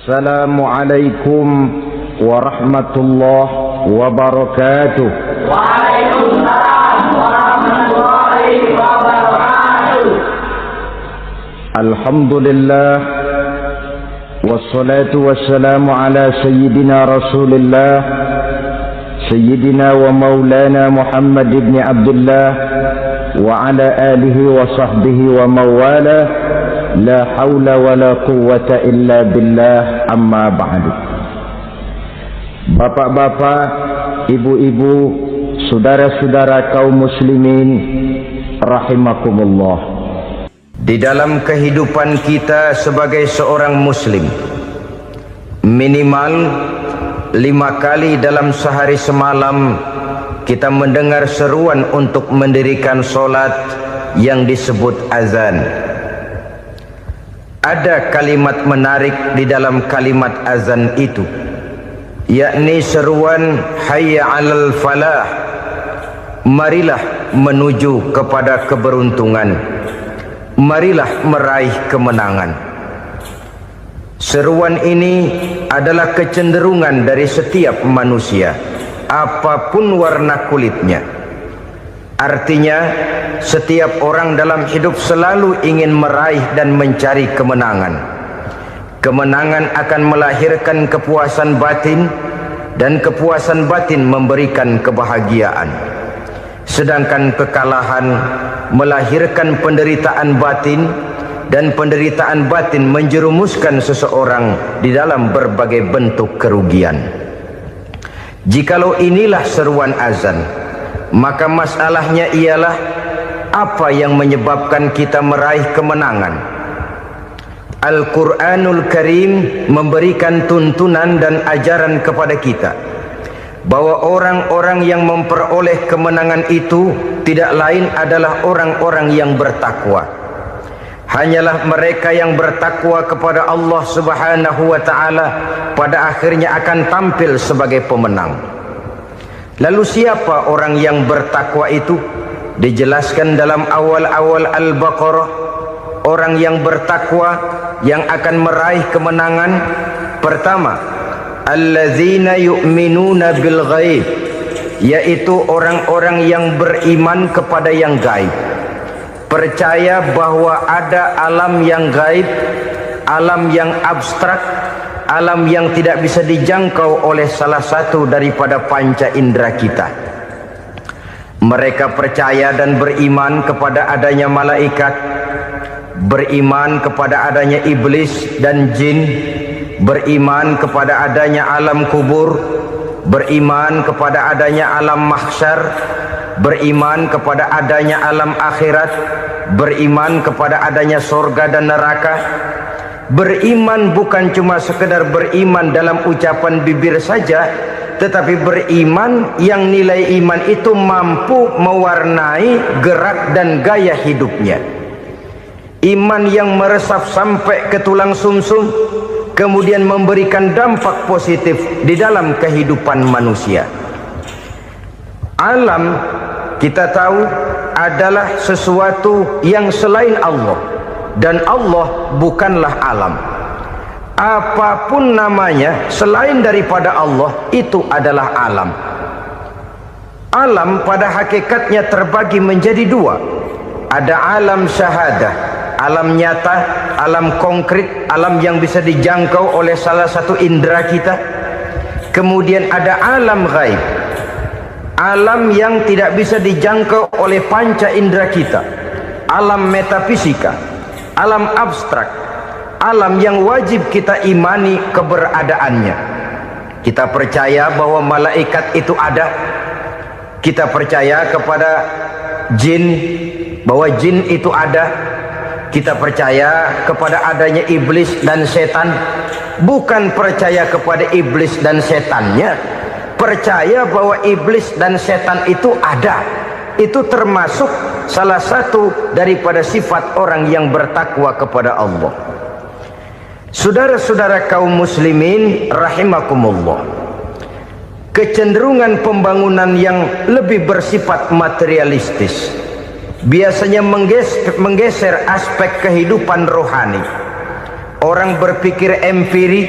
Assalamualaikum warahmatullahi wabarakatuh. Waalaikumsalam warahmatullahi wabarakatuh. Alhamdulillah wassalatu wassalamu ala sayyidina Rasulillah sayyidina wa maulana Muhammad ibn Abdullah wa ala alihi wa sahbihi wa mawala. La haula wa la quwwata illa billah, amma ba'du. Bapak-bapak, ibu-ibu, saudara-saudara kaum muslimin rahimakumullah. Di dalam kehidupan kita sebagai seorang muslim, minimal 5 kali dalam sehari semalam kita mendengar seruan untuk mendirikan solat yang disebut azan. Ada kalimat menarik di dalam kalimat azan itu, yakni seruan hayya 'alal falah, marilah menuju kepada keberuntungan, marilah meraih kemenangan. Seruan ini adalah kecenderungan dari setiap manusia, apapun warna kulitnya. Artinya, setiap orang dalam hidup selalu ingin meraih dan mencari kemenangan. Kemenangan akan melahirkan kepuasan batin, dan kepuasan batin memberikan kebahagiaan. Sedangkan kekalahan melahirkan penderitaan batin, dan penderitaan batin menjerumuskan seseorang di dalam berbagai bentuk kerugian. Jikalau inilah seruan azan, maka masalahnya ialah apa yang menyebabkan kita meraih kemenangan. Al-Quranul Karim memberikan tuntunan dan ajaran kepada kita bahwa orang-orang yang memperoleh kemenangan itu tidak lain adalah orang-orang yang bertakwa. Hanyalah mereka yang bertakwa kepada Allah Subhanahu wa ta'ala pada akhirnya akan tampil sebagai pemenang. Lalu siapa orang yang bertakwa itu? Dijelaskan dalam awal-awal Al-Baqarah, orang yang bertakwa yang akan meraih kemenangan. Pertama, allazina yu'minuna bil ghaib, yaitu orang-orang yang beriman kepada yang gaib, percaya bahwa ada alam yang gaib, alam yang abstrak, alam yang tidak bisa dijangkau oleh salah satu daripada panca indera kita. Mereka percaya dan beriman kepada adanya malaikat, beriman kepada adanya iblis dan jin, beriman kepada adanya alam kubur, beriman kepada adanya alam mahsyar, beriman kepada adanya alam akhirat, beriman kepada adanya surga dan neraka. Beriman bukan cuma sekedar beriman dalam ucapan bibir saja, tetapi beriman yang nilai iman itu mampu mewarnai gerak dan gaya hidupnya. Iman yang meresap sampai ke tulang sumsum, kemudian memberikan dampak positif di dalam kehidupan manusia. Alam, kita tahu, adalah sesuatu yang selain Allah, dan Allah bukanlah alam. Apapun namanya selain daripada Allah, itu adalah alam. Alam pada hakikatnya terbagi menjadi 2. Ada alam syahadah, alam nyata, alam konkret, alam yang bisa dijangkau oleh salah satu indera kita. Kemudian ada alam ghaib, alam yang tidak bisa dijangkau oleh panca indera kita, alam metafisika, alam abstrak, alam yang wajib kita imani keberadaannya. Kita percaya bahwa malaikat itu ada, kita percaya kepada jin, bahwa jin itu ada, kita percaya kepada adanya iblis dan setan. Bukan percaya kepada iblis dan setannya, percaya bahwa iblis dan setan itu ada. Itu termasuk salah satu daripada sifat orang yang bertakwa kepada Allah. Saudara-saudara kaum muslimin rahimakumullah, kecenderungan pembangunan yang lebih bersifat materialistis biasanya menggeser aspek kehidupan rohani. orang berpikir empiri,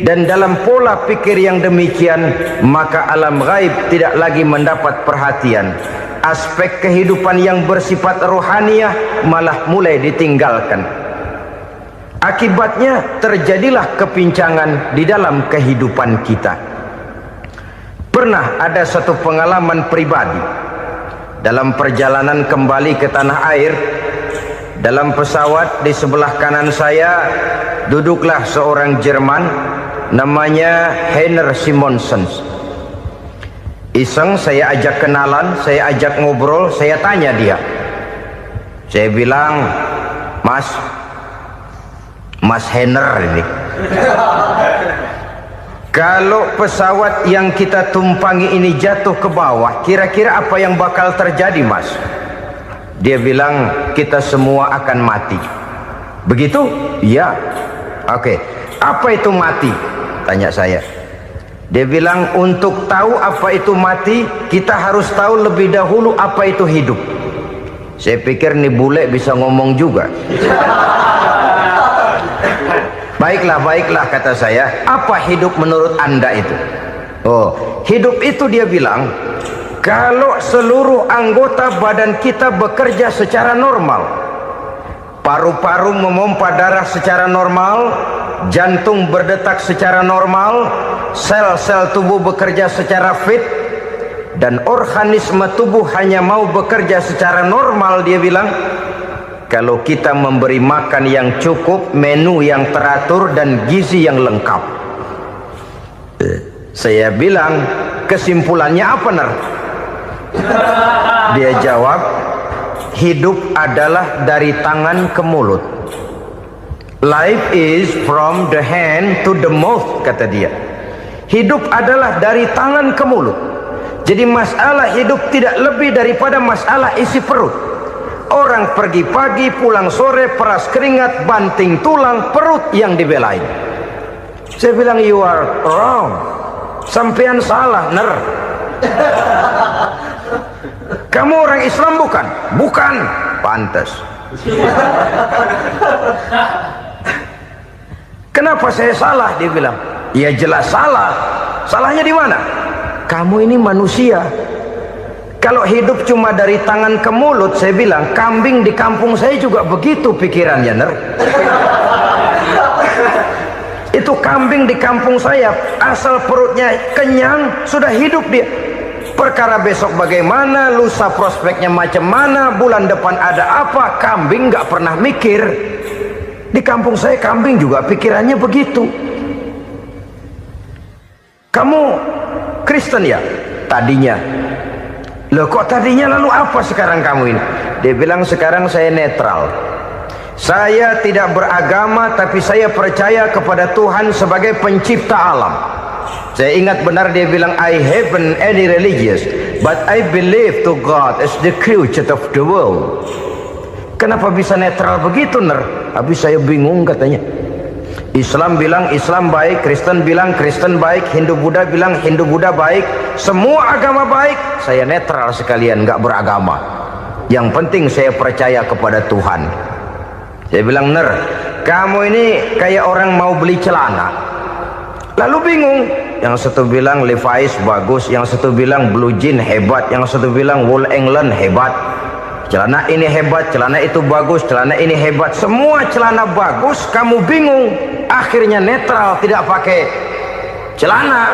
dan dalam pola pikir yang demikian, maka alam gaib tidak lagi mendapat perhatian. Aspek kehidupan yang bersifat rohaniah malah mulai ditinggalkan. Akibatnya terjadilah kepincangan di dalam kehidupan kita. Pernah ada satu pengalaman pribadi dalam perjalanan kembali ke tanah air. Dalam pesawat di sebelah kanan saya duduklah seorang Jerman namanya Heiner Simonsen. Iseng saya ajak kenalan, saya ajak ngobrol, saya tanya dia. Saya bilang, Mas Heiner ini, kalau pesawat yang kita tumpangi ini jatuh ke bawah, kira-kira apa yang bakal terjadi, Mas? Dia bilang, kita semua akan mati. Begitu? Iya. Oke. Apa itu mati? Tanya saya. Dia bilang, untuk tahu apa itu mati, kita harus tahu lebih dahulu apa itu hidup. Saya pikir nih bule bisa ngomong juga. Baiklah kata saya. Apa hidup menurut Anda itu? Oh, hidup itu dia bilang, kalau seluruh anggota badan kita bekerja secara normal, paru-paru memompa darah secara normal, jantung berdetak secara normal, sel-sel tubuh bekerja secara fit, dan organisme tubuh hanya mau bekerja secara normal, dia bilang, kalau kita memberi makan yang cukup, menu yang teratur, dan gizi yang lengkap. Saya bilang, kesimpulannya apa, Ner? Dia jawab, hidup adalah dari tangan ke mulut. Life is from the hand to the mouth, kata dia. Hidup adalah dari tangan ke mulut. Jadi masalah hidup tidak lebih daripada masalah isi perut. Orang pergi pagi, pulang sore, peras keringat, banting tulang, perut yang dibelain. Saya bilang, you are wrong. Sampean salah, Ner. Kamu orang Islam bukan? Bukan. Pantas. Kenapa saya salah? Dia bilang, ya jelas salah. Salahnya di mana? Kamu ini manusia. Kalau hidup cuma dari tangan ke mulut, saya bilang, kambing di kampung saya juga begitu pikirannya, Ner. Itu kambing di kampung saya, asal perutnya kenyang, sudah hidup dia. Perkara besok bagaimana, lusa prospeknya macam mana, bulan depan ada apa, kambing nggak pernah mikir. Di kampung saya kambing juga pikirannya begitu. Kamu Kristen ya? Tadinya. Loh kok tadinya, lalu apa sekarang kamu ini? Dia bilang, sekarang saya netral. Saya tidak beragama, tapi saya percaya kepada Tuhan sebagai pencipta alam. Saya ingat benar dia bilang, I haven't any religious, but I believe to God as the creator of the world. Kenapa bisa netral begitu, Ner? Habis saya bingung katanya. Islam bilang Islam baik, Kristen bilang Kristen baik, Hindu Buddha bilang Hindu Buddha baik, semua agama baik. Saya netral sekalian, nggak beragama. Yang penting saya percaya kepada Tuhan. Saya bilang, Ner, kamu ini kayak orang mau beli celana, lalu bingung. Yang satu bilang Levi's bagus, yang satu bilang Blue Jean hebat, yang satu bilang Wool England hebat. Celana ini hebat, celana itu bagus, celana ini hebat. Semua celana bagus, kamu bingung. Akhirnya netral, tidak pakai celana.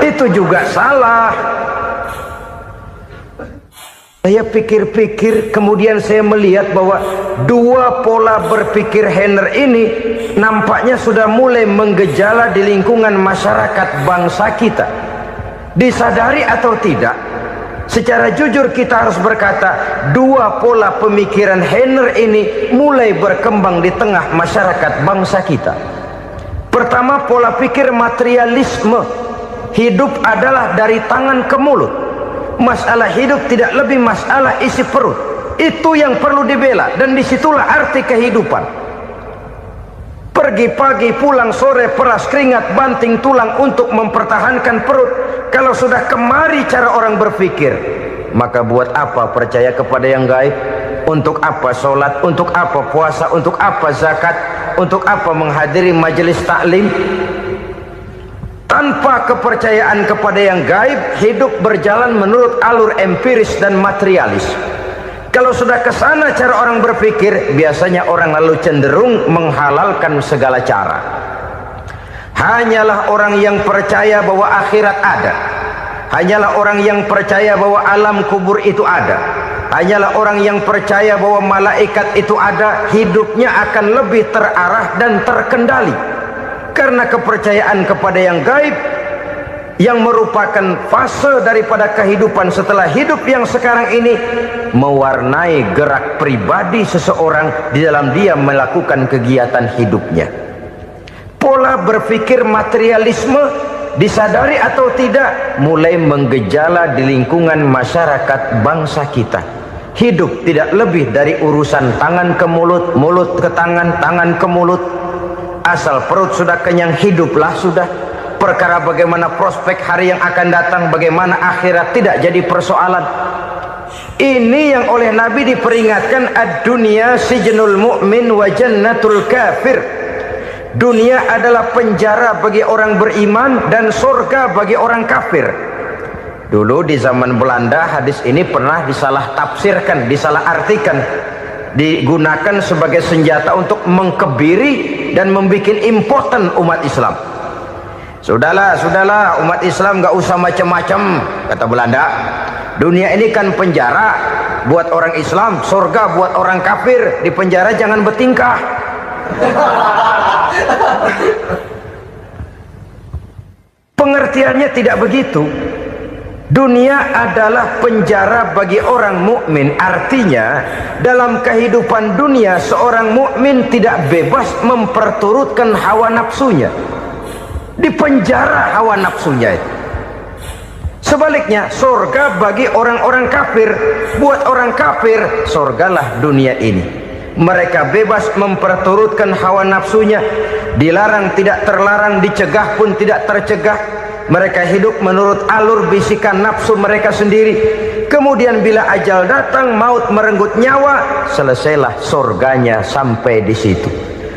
Itu juga salah. Saya pikir-pikir, kemudian saya melihat bahwa dua pola berpikir Heiner ini nampaknya sudah mulai menggejala di lingkungan masyarakat bangsa kita. Disadari atau tidak, secara jujur kita harus berkata, dua pola pemikiran Heiner ini mulai berkembang di tengah masyarakat bangsa kita. Pertama, pola pikir materialisme. Hidup adalah dari tangan ke mulut. Masalah hidup tidak lebih masalah isi perut. Itu yang perlu dibela, dan disitulah arti kehidupan. Pergi pagi, pulang sore, peras keringat, banting tulang untuk mempertahankan perut. Kalau sudah kemari cara orang berpikir, maka buat apa percaya kepada yang gaib? Untuk apa sholat, untuk apa puasa, untuk apa zakat, untuk apa menghadiri majelis taklim? Tanpa kepercayaan kepada yang gaib, hidup berjalan menurut alur empiris dan materialis. Kalau sudah ke sana cara orang berpikir, biasanya orang lalu cenderung menghalalkan segala cara. Hanyalah orang yang percaya bahwa akhirat ada, hanyalah orang yang percaya bahwa alam kubur itu ada, hanyalah orang yang percaya bahwa malaikat itu ada, hidupnya akan lebih terarah dan terkendali. Karena kepercayaan kepada yang gaib, yang merupakan fase daripada kehidupan setelah hidup yang sekarang ini, mewarnai gerak pribadi seseorang di dalam dia melakukan kegiatan hidupnya. Pola berpikir materialisme, disadari atau tidak, mulai menggejala di lingkungan masyarakat bangsa kita. Hidup tidak lebih dari urusan tangan ke mulut, mulut ke tangan, tangan ke mulut. Asal perut sudah kenyang, hiduplah sudah. Perkara bagaimana prospek hari yang akan datang, bagaimana akhirat, tidak jadi persoalan. Ini yang oleh Nabi diperingatkan, ad-dunya sijnul mu'min wa jannatul kafir. Dunia adalah penjara bagi orang beriman dan surga bagi orang kafir. Dulu di zaman Belanda hadis ini pernah disalah tafsirkan, disalah artikan, digunakan sebagai senjata untuk mengkebiri dan membuat impoten umat Islam. Sudahlah umat Islam gak usah macam-macam, kata Belanda. Dunia ini kan penjara buat orang Islam, surga buat orang kafir. Di penjara jangan bertingkah. Pengertiannya tidak begitu. Dunia adalah penjara bagi orang mukmin. Artinya dalam kehidupan dunia seorang mukmin tidak bebas memperturutkan hawa nafsunya. Di penjara hawa nafsunya itu. Sebaliknya surga bagi orang-orang kafir. Buat orang kafir surgalah dunia ini. Mereka bebas memperturutkan hawa nafsunya. Dilarang tidak terlarang, dicegah pun tidak tercegah. Mereka hidup menurut alur bisikan nafsu mereka sendiri. Kemudian bila ajal datang, maut merenggut nyawa, selesailah surganya sampai di situ.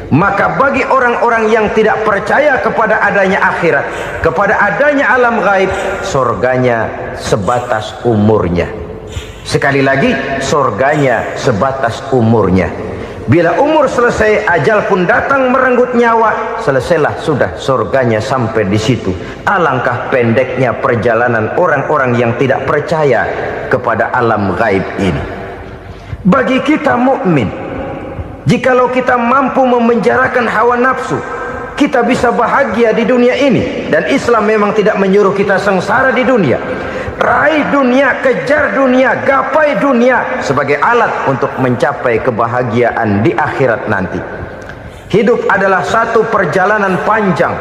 Maka bagi orang-orang yang tidak percaya kepada adanya akhirat, kepada adanya alam gaib, surganya sebatas umurnya. Sekali lagi, surganya sebatas umurnya. Bila umur selesai, ajal pun datang merenggut nyawa, selesailah sudah surganya sampai di situ. Alangkah pendeknya perjalanan orang-orang yang tidak percaya kepada alam gaib ini. Bagi kita mukmin, jikalau kita mampu memenjarakan hawa nafsu, kita bisa bahagia di dunia ini. Dan Islam memang tidak menyuruh kita sengsara di dunia. Raih dunia, kejar dunia, gapai dunia sebagai alat untuk mencapai kebahagiaan di akhirat nanti. Hidup adalah satu perjalanan panjang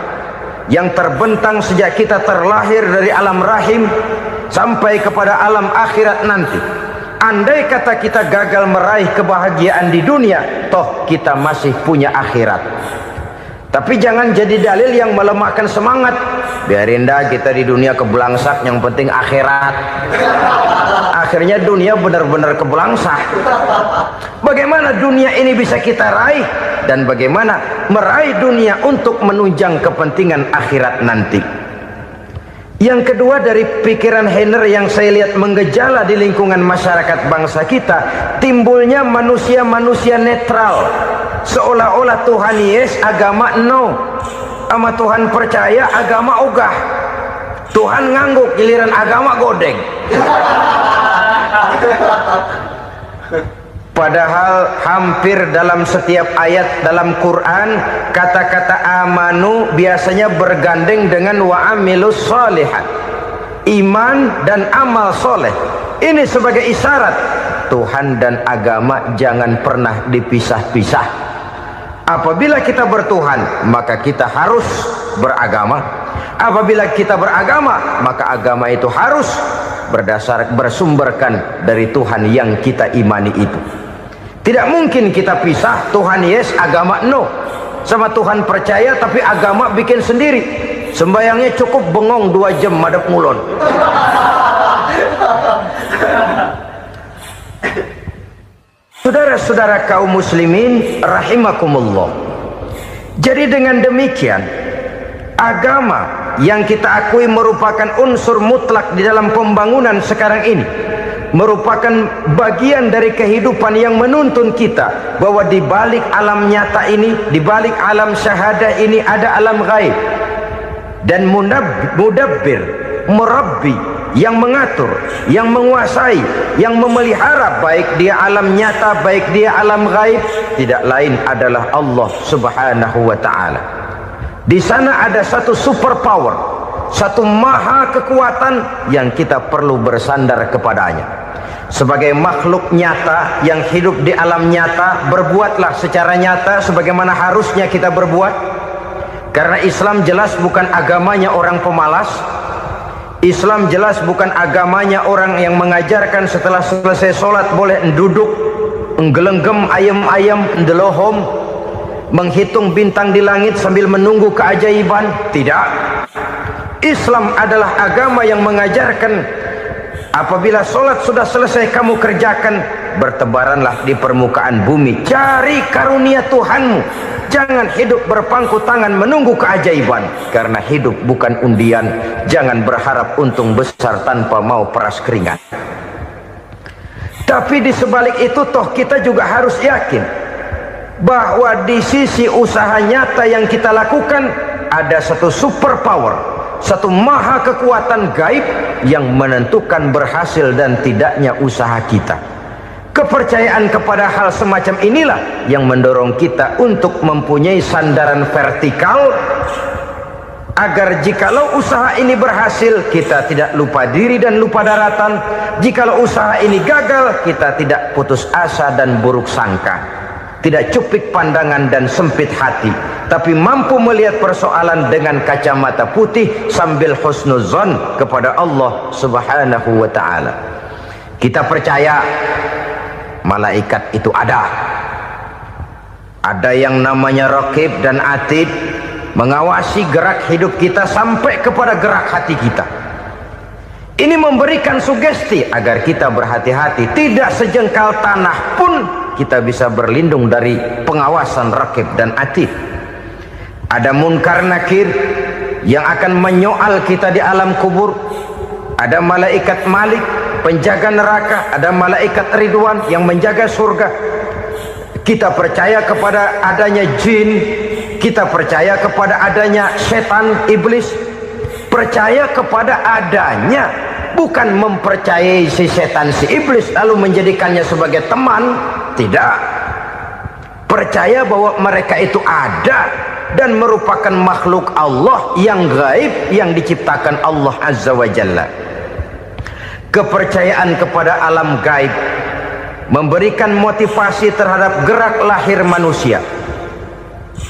yang terbentang sejak kita terlahir dari alam rahim sampai kepada alam akhirat nanti. Andai kata kita gagal meraih kebahagiaan di dunia, toh kita masih punya akhirat. Tapi jangan jadi dalil yang melemahkan semangat. Biarin dah kita di dunia kebelangsak, yang penting akhirat. Akhirnya dunia benar-benar kebelangsak. Bagaimana dunia ini bisa kita raih, dan bagaimana meraih dunia untuk menunjang kepentingan akhirat nanti. Yang kedua, dari pikiran Heiner yang saya lihat menggejala di lingkungan masyarakat bangsa kita, timbulnya manusia-manusia netral. Seolah-olah Tuhan yes, agama no. Sama Tuhan percaya, agama ogah. Tuhan ngangguk, giliran agama godeng. Padahal hampir dalam setiap ayat dalam Quran, kata-kata amanu biasanya bergandeng dengan wa amilus sholihat. Iman dan amal soleh. Ini sebagai isyarat Tuhan dan agama jangan pernah dipisah-pisah. Apabila kita bertuhan, maka kita harus beragama. Apabila kita beragama, maka agama itu harus bersumberkan dari Tuhan yang kita imani itu. Tidak mungkin kita pisah, Tuhan yes, agama no. Sama Tuhan percaya tapi agama bikin sendiri. Sembayangnya cukup bengong 2 jam madep ngulon. Saudara-saudara kaum muslimin rahimakumullah. Jadi dengan demikian, agama yang kita akui merupakan unsur mutlak di dalam pembangunan sekarang ini, merupakan bagian dari kehidupan yang menuntun kita bahwa di balik alam nyata ini, di balik alam syahadah ini ada alam gaib. Dan mudabbir, murabbi, yang mengatur, yang menguasai, yang memelihara baik dia alam nyata, baik dia alam gaib, tidak lain adalah Allah Subhanahu wa ta'ala. Di sana ada satu super power, satu maha kekuatan yang kita perlu bersandar kepadanya. Sebagai makhluk nyata yang hidup di alam nyata, berbuatlah secara nyata sebagaimana harusnya kita berbuat. Karena Islam jelas bukan agamanya orang pemalas. Islam jelas bukan agamanya orang yang mengajarkan setelah selesai sholat boleh duduk, nggelenggem ayam-ayam, ndelohom, menghitung bintang di langit sambil menunggu keajaiban. Tidak. Islam adalah agama yang mengajarkan apabila sholat sudah selesai kamu kerjakan, bertebaranlah di permukaan bumi, cari karunia Tuhanmu. Jangan hidup berpangku tangan menunggu keajaiban, karena hidup bukan undian. Jangan berharap untung besar tanpa mau peras keringat. Tapi di sebalik itu toh kita juga harus yakin bahwa di sisi usaha nyata yang kita lakukan ada satu super power, satu maha kekuatan gaib yang menentukan berhasil dan tidaknya usaha kita. Kepercayaan kepada hal semacam inilah yang mendorong kita untuk mempunyai sandaran vertikal, agar jikalau usaha ini berhasil, kita tidak lupa diri dan lupa daratan. Jikalau usaha ini gagal, kita tidak putus asa dan buruk sangka, tidak cupik pandangan dan sempit hati, tapi mampu melihat persoalan dengan kacamata putih sambil husnuzon kepada Allah Subhanahu wa ta'ala. Kita percaya malaikat itu ada yang namanya raqib dan atid, mengawasi gerak hidup kita sampai kepada gerak hati kita. Ini memberikan sugesti agar kita berhati-hati, tidak sejengkal tanah pun kita bisa berlindung dari pengawasan raqib dan atid. Ada munkar nakir yang akan menyoal kita di alam kubur. Ada malaikat Malik, penjaga neraka. Ada malaikat Ridwan yang menjaga surga. Kita percaya kepada adanya jin, kita percaya kepada adanya setan, iblis. Percaya kepada adanya, bukan mempercayai si setan, si iblis lalu menjadikannya sebagai teman. Tidak. Percaya bahwa mereka itu ada dan merupakan makhluk Allah yang gaib, yang diciptakan Allah Azza wa Jalla. Kepercayaan kepada alam gaib memberikan motivasi terhadap gerak lahir manusia,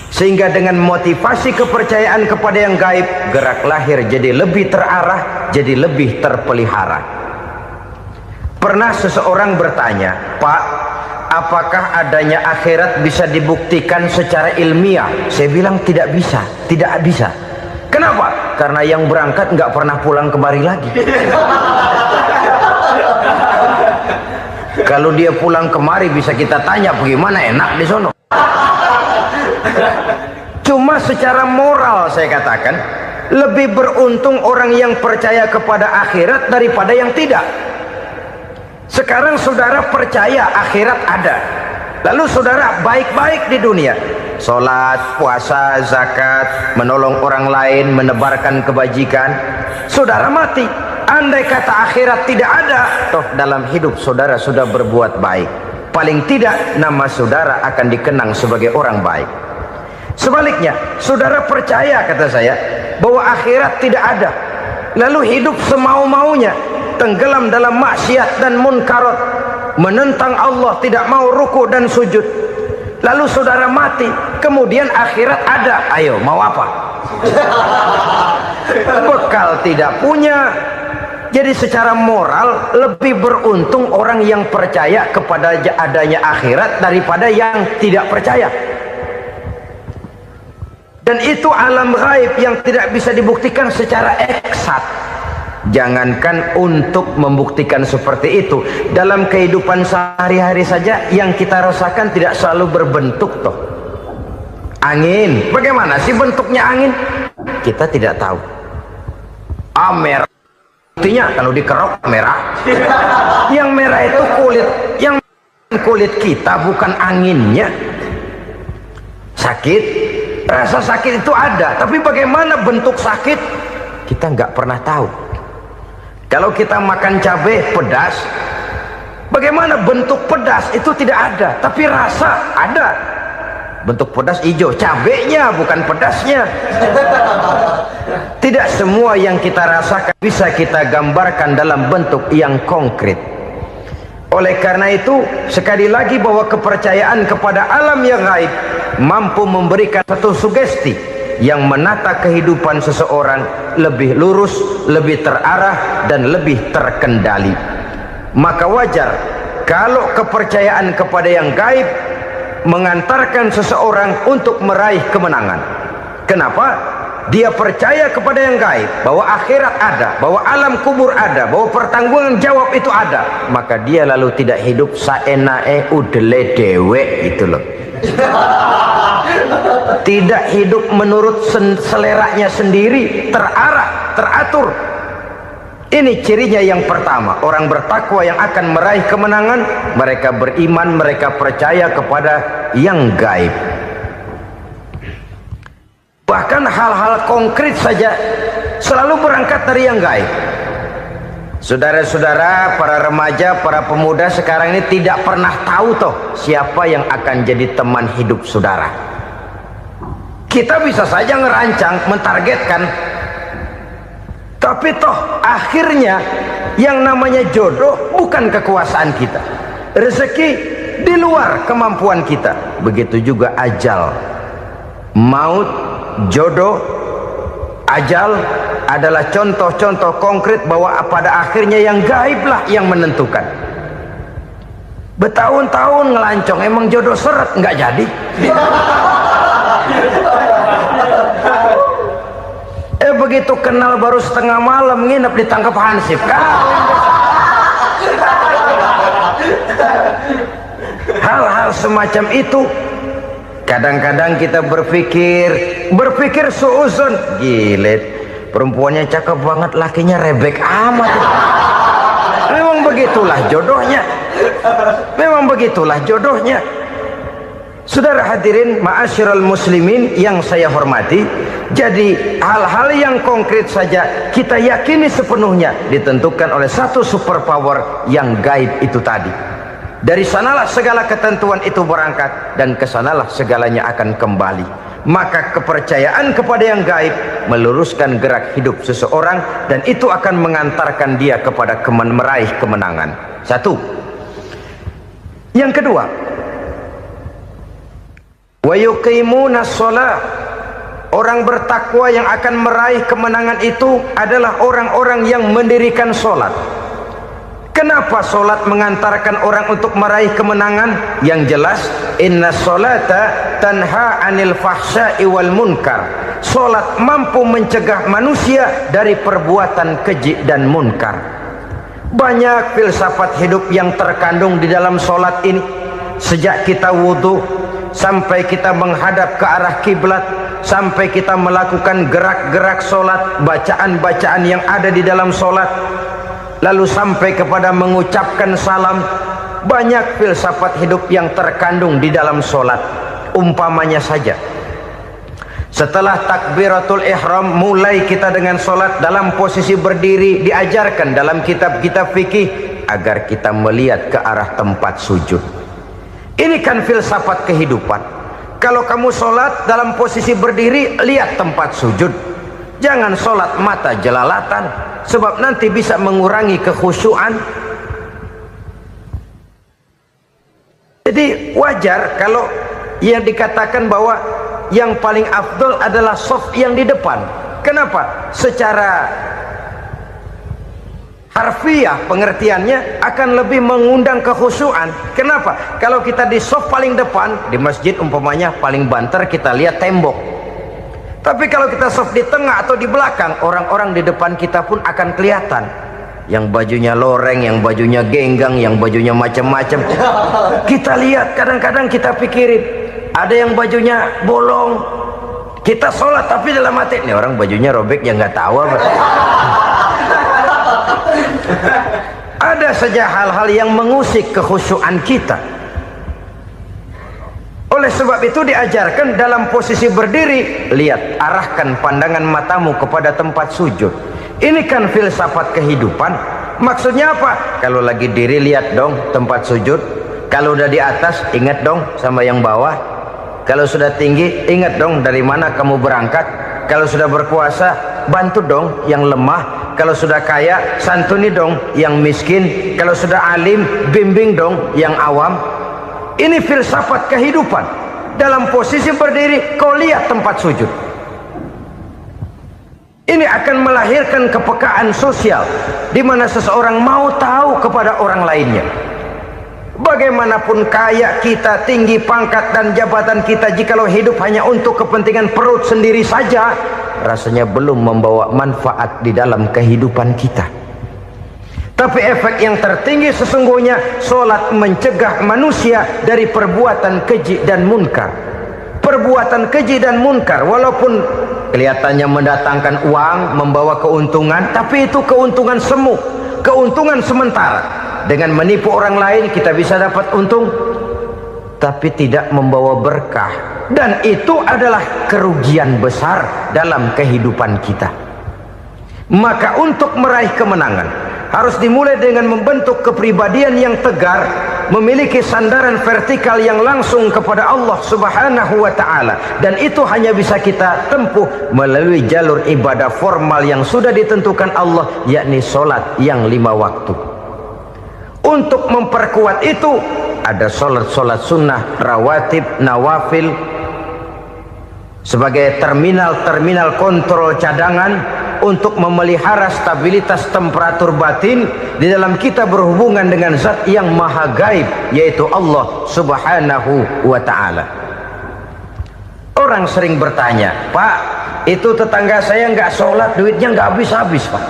sehingga dengan motivasi kepercayaan kepada yang gaib, gerak lahir jadi lebih terarah, jadi lebih terpelihara. Pernah seseorang bertanya, "Pak, apakah adanya akhirat bisa dibuktikan secara ilmiah?" Saya bilang tidak bisa, tidak bisa. Kenapa? Karena yang berangkat nggak pernah pulang kemari lagi. Kalau dia pulang kemari bisa kita tanya bagaimana enak di sono. Cuma secara moral saya katakan, lebih beruntung orang yang percaya kepada akhirat daripada yang tidak. Sekarang saudara percaya akhirat ada, lalu saudara baik-baik di dunia, sholat, puasa, zakat, menolong orang lain, menebarkan kebajikan. Saudara mati, andai kata akhirat tidak ada, toh dalam hidup saudara sudah berbuat baik, paling tidak nama saudara akan dikenang sebagai orang baik. Sebaliknya, saudara percaya, kata saya, bahwa akhirat tidak ada, lalu hidup semau-maunya, tenggelam dalam maksiat dan munkarat, menentang Allah, tidak mau ruku dan sujud, lalu saudara mati, kemudian akhirat ada, ayo mau apa? Bekal tidak punya. Jadi secara moral lebih beruntung orang yang percaya kepada adanya akhirat daripada yang tidak percaya. Dan itu alam gaib yang tidak bisa dibuktikan secara eksat. Jangankan untuk membuktikan seperti itu, dalam kehidupan sehari-hari saja yang kita rasakan tidak selalu berbentuk toh. Angin, bagaimana sih bentuknya angin? Kita tidak tahu. Merah, buktinya kalau dikerok merah. Yang merah itu kulit, yang kulit kita bukan anginnya. Sakit, rasa sakit itu ada, tapi bagaimana bentuk sakit kita nggak pernah tahu. Kalau kita makan cabai pedas, bagaimana bentuk pedas itu tidak ada, tapi rasa ada. Bentuk pedas hijau, cabainya bukan pedasnya. Tidak semua yang kita rasakan bisa kita gambarkan dalam bentuk yang konkret. Oleh karena itu, sekali lagi bahwa kepercayaan kepada alam yang gaib mampu memberikan satu sugesti yang menata kehidupan seseorang lebih lurus, lebih terarah, dan lebih terkendali. Maka wajar kalau kepercayaan kepada yang gaib mengantarkan seseorang untuk meraih kemenangan. Kenapa? Dia percaya kepada yang gaib, bahwa akhirat ada, bahwa alam kubur ada, bahwa pertanggungan jawab itu ada. Maka dia lalu tidak hidup saenae udele dewe itu loh. Tidak hidup menurut seleranya sendiri, terarah, teratur. Ini cirinya yang pertama. Orang bertakwa yang akan meraih kemenangan, mereka beriman, mereka percaya kepada yang gaib. Bahkan hal-hal konkret saja selalu berangkat dari yang gaib. Saudara-saudara, para remaja, para pemuda sekarang ini tidak pernah tahu toh siapa yang akan jadi teman hidup saudara. Kita bisa saja ngerancang, mentargetkan, tapi toh akhirnya yang namanya jodoh bukan kekuasaan kita. Rezeki di luar kemampuan kita. Begitu juga ajal, maut, jodoh, ajal adalah contoh-contoh konkret bahwa pada akhirnya yang gaiblah yang menentukan. Bertahun-tahun ngelancong, emang jodoh seret nggak jadi. Begitu kenal baru setengah malam nginep ditangkap hansip kan. Hal-hal semacam itu kadang-kadang kita berpikir suuzon, gilet, perempuannya cakep banget, lakinya rebek amat. Memang begitulah jodohnya. Memang begitulah jodohnya. Saudara hadirin ma'asyiral muslimin yang saya hormati, jadi hal-hal yang konkret saja kita yakini sepenuhnya ditentukan oleh satu superpower yang gaib itu tadi. Dari sanalah segala ketentuan itu berangkat dan kesanalah segalanya akan kembali. Maka kepercayaan kepada yang gaib meluruskan gerak hidup seseorang dan itu akan mengantarkan dia kepada meraih kemenangan. Satu. Yang kedua, wa yuqimuna shalah. Orang bertakwa yang akan meraih kemenangan itu adalah orang-orang yang mendirikan sholat. Kenapa sholat mengantarkan orang untuk meraih kemenangan? Yang jelas, inna sholata tanha anil fahsya'i wal munkar. Sholat mampu mencegah manusia dari perbuatan keji dan munkar. Banyak filsafat hidup yang terkandung di dalam sholat ini. Sejak kita wudhu sampai kita menghadap ke arah kiblat, sampai kita melakukan gerak-gerak sholat, bacaan-bacaan yang ada di dalam sholat, lalu sampai kepada mengucapkan salam. Banyak filsafat hidup yang terkandung di dalam sholat. Umpamanya saja, setelah takbiratul ihram mulai kita dengan sholat dalam posisi berdiri, diajarkan dalam kitab-kitab fikih agar kita melihat ke arah tempat sujud. Ini kan filsafat kehidupan. Kalau kamu sholat dalam posisi berdiri, lihat tempat sujud. Jangan sholat mata jelalatan, sebab nanti bisa mengurangi kekhusyuan. Jadi wajar kalau yang dikatakan bahwa yang paling afdol adalah shaf yang di depan. Kenapa? Secara harfiah pengertiannya akan lebih mengundang kekhusyuan. Kenapa? Kalau kita di shaf paling depan di masjid umpamanya paling banter kita lihat tembok. Tapi kalau kita soft di tengah atau di belakang, orang-orang di depan kita pun akan kelihatan. Yang bajunya loreng, yang bajunya genggang, yang bajunya macam-macam. Kita lihat, kadang-kadang kita pikirin, ada yang bajunya bolong. Kita sholat tapi dalam hati, nih orang bajunya robek yang nggak tahu apa. Ada saja hal-hal yang mengusik kekhusyuan kita. Oleh sebab itu diajarkan dalam posisi berdiri, lihat, arahkan pandangan matamu kepada tempat sujud. Ini kan filsafat kehidupan. Maksudnya apa? Kalau lagi diri, lihat dong tempat sujud. Kalau udah di atas, ingat dong sama yang bawah. Kalau sudah tinggi, ingat dong dari mana kamu berangkat. Kalau sudah berkuasa, bantu dong yang lemah. Kalau sudah kaya, santuni dong yang miskin. Kalau sudah alim, bimbing dong yang awam. Ini filsafat kehidupan. Dalam posisi berdiri, kau lihat tempat sujud. Ini akan melahirkan kepekaan sosial, di mana seseorang mau tahu kepada orang lainnya. Bagaimanapun kaya kita, tinggi pangkat dan jabatan kita, jikalau hidup hanya untuk kepentingan perut sendiri saja, rasanya belum membawa manfaat di dalam kehidupan kita. Tapi efek yang tertinggi sesungguhnya, solat mencegah manusia dari perbuatan keji dan munkar. Perbuatan keji dan munkar, walaupun kelihatannya mendatangkan uang, membawa keuntungan, tapi itu keuntungan semu, keuntungan sementara. Dengan menipu orang lain kita bisa dapat untung, tapi tidak membawa berkah. Dan itu adalah kerugian besar dalam kehidupan kita. Maka untuk meraih kemenangan, harus dimulai dengan membentuk kepribadian yang tegar, memiliki sandaran vertikal yang langsung kepada Allah Subhanahu wa ta'ala. Dan itu hanya bisa kita tempuh melalui jalur ibadah formal yang sudah ditentukan Allah, yakni solat yang 5 waktu. Untuk memperkuat itu, ada solat-solat sunnah, rawatib, nawafil, sebagai terminal-terminal kontrol cadangan untuk memelihara stabilitas temperatur batin di dalam kita berhubungan dengan zat yang maha gaib, yaitu Allah Subhanahu wa ta'ala. Orang sering bertanya, Pak, itu tetangga saya nggak sholat, duitnya nggak habis-habis, Pak.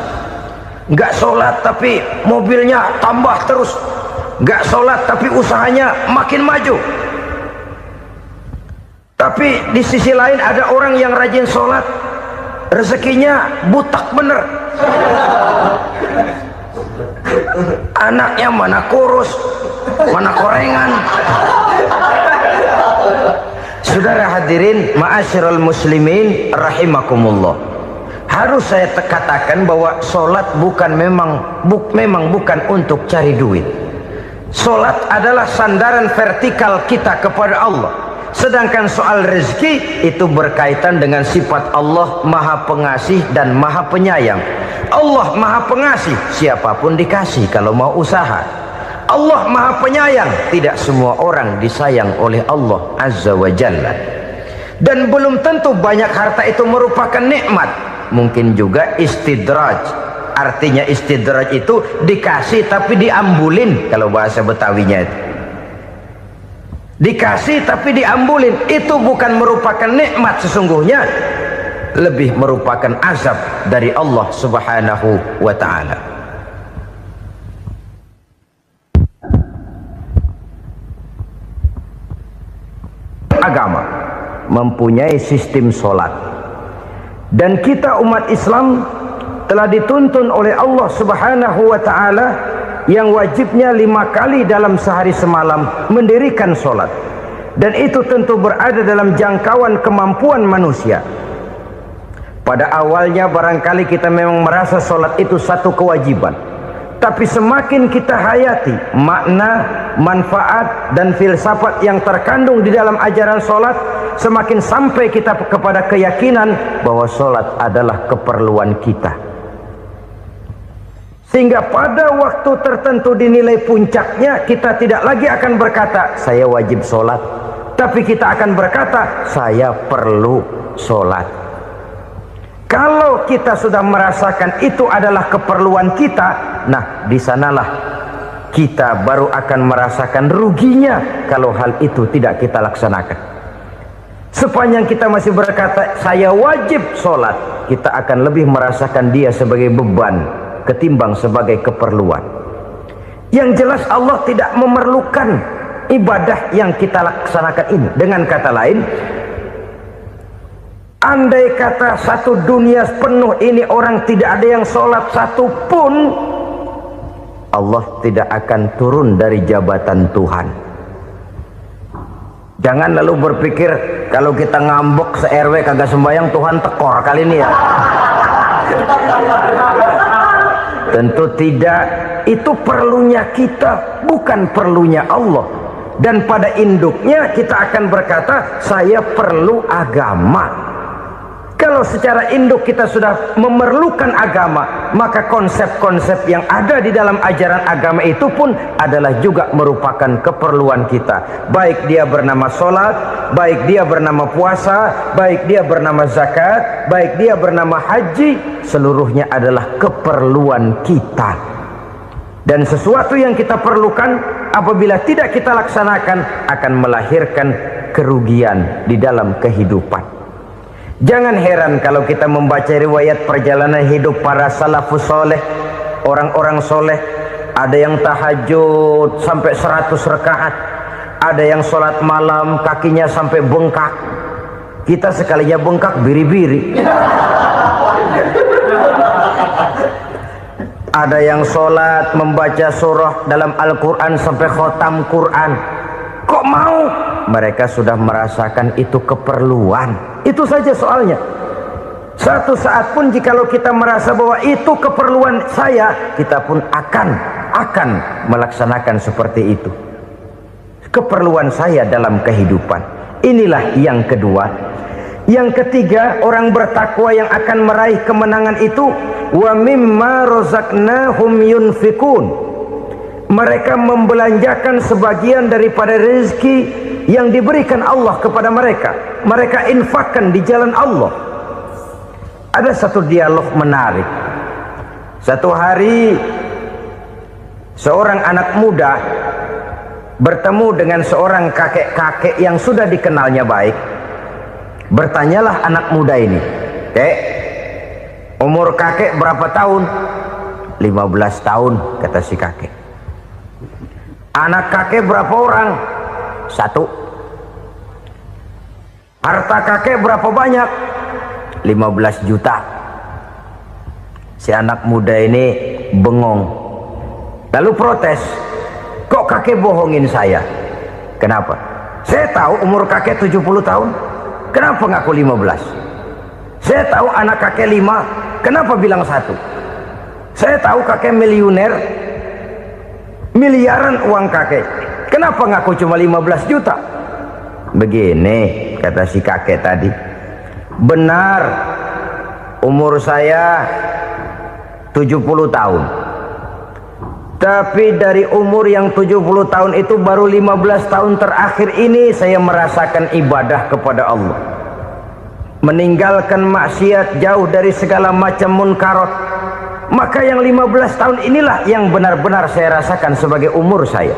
Nggak sholat tapi mobilnya tambah terus. Nggak sholat tapi usahanya makin maju. Tapi di sisi lain ada orang yang rajin sholat, rezekinya butak bener. Anaknya mana kurus, mana korengan. Saudara hadirin ma'asyiral muslimin rahimakumullah, harus saya katakan bahwa solat memang bukan untuk cari duit. Solat adalah sandaran vertikal kita kepada Allah. Sedangkan soal rezeki itu berkaitan dengan sifat Allah maha pengasih dan maha penyayang. Allah maha pengasih, siapapun dikasih kalau mau usaha. Allah maha penyayang, tidak semua orang disayang oleh Allah Azza wa Jalla. Dan belum tentu banyak harta itu merupakan nikmat. Mungkin juga istidraj. Artinya istidraj itu dikasih tapi diambulin, kalau bahasa Betawinya itu. Dikasih tapi diambulin, itu bukan merupakan nikmat sesungguhnya, lebih merupakan azab dari Allah Subhanahu wa ta'ala. Agama mempunyai sistem solat, dan kita umat Islam telah dituntun oleh Allah Subhanahu wa ta'ala yang wajibnya 5 kali dalam sehari semalam mendirikan solat. Dan itu tentu berada dalam jangkauan kemampuan manusia. Pada awalnya barangkali kita memang merasa solat itu satu kewajiban, tapi semakin kita hayati makna, manfaat dan filsafat yang terkandung di dalam ajaran solat, semakin sampai kita kepada keyakinan bahwa solat adalah keperluan kita. Sehingga pada waktu tertentu dinilai puncaknya, kita tidak lagi akan berkata saya wajib sholat, tapi kita akan berkata saya perlu sholat. Kalau kita sudah merasakan itu adalah keperluan kita, nah di sanalah kita baru akan merasakan ruginya kalau hal itu tidak kita laksanakan. Sepanjang kita masih berkata saya wajib sholat, kita akan lebih merasakan dia sebagai beban ketimbang sebagai keperluan. Yang jelas Allah tidak memerlukan ibadah yang kita laksanakan ini. Dengan kata lain, andai kata satu dunia penuh ini orang tidak ada yang sholat satu pun, Allah tidak akan turun dari jabatan Tuhan. Jangan lalu berpikir kalau kita ngambek se-RW kagak sembahyang Tuhan tekor kali ini ya. Tentu tidak. Itu perlunya kita, bukan perlunya Allah. Dan pada induknya kita akan berkata saya perlu agama. Kalau secara induk kita sudah memerlukan agama, maka konsep-konsep yang ada di dalam ajaran agama itu pun adalah juga merupakan keperluan kita. Baik dia bernama sholat, baik dia bernama puasa, baik dia bernama zakat, baik dia bernama haji, seluruhnya adalah keperluan kita. Dan sesuatu yang kita perlukan apabila tidak kita laksanakan akan melahirkan kerugian di dalam kehidupan. Jangan heran kalau kita membaca riwayat perjalanan hidup para salafus soleh, orang-orang soleh. Ada yang tahajud sampai 100 rakaat, ada yang sholat malam kakinya sampai bengkak. Kita sekalinya bengkak biri-biri. Ada yang sholat membaca surah dalam Al-Quran sampai khotam Quran. Kok mau? Mereka sudah merasakan itu keperluan. Itu saja soalnya. Satu saat pun jikalau kita merasa bahwa itu keperluan saya, kita pun akan melaksanakan seperti itu. Keperluan saya dalam kehidupan. Inilah yang kedua. Yang ketiga, orang bertakwa yang akan meraih kemenangan itu, wa mimma razaqnahum yunfikun. Mereka membelanjakan sebagian daripada rezeki yang diberikan Allah kepada mereka. Mereka infakkan di jalan Allah. Ada satu dialog menarik. Satu hari seorang anak muda bertemu dengan seorang kakek-kakek yang sudah dikenalnya baik. Bertanyalah anak muda ini, "Kek, umur kakek berapa tahun?" 15 tahun, kata si kakek. Anak kakek berapa orang? 1. Harta kakek berapa banyak? 15 juta. Si anak muda ini bengong, lalu protes, "Kok kakek bohongin saya?" "Kenapa?" "Saya tahu umur kakek 70 tahun. Kenapa ngaku 15? Saya tahu anak kakek 5. Kenapa bilang 1? Saya tahu kakek miliuner, miliaran uang kakek. Kenapa ngaku cuma 15 juta? Begini, kata si kakek tadi. Benar, umur saya 70 tahun. Tapi dari umur yang 70 tahun itu baru 15 tahun terakhir ini saya merasakan ibadah kepada Allah. Meninggalkan maksiat, jauh dari segala macam munkarat. Maka yang 15 tahun inilah yang benar-benar saya rasakan sebagai umur saya.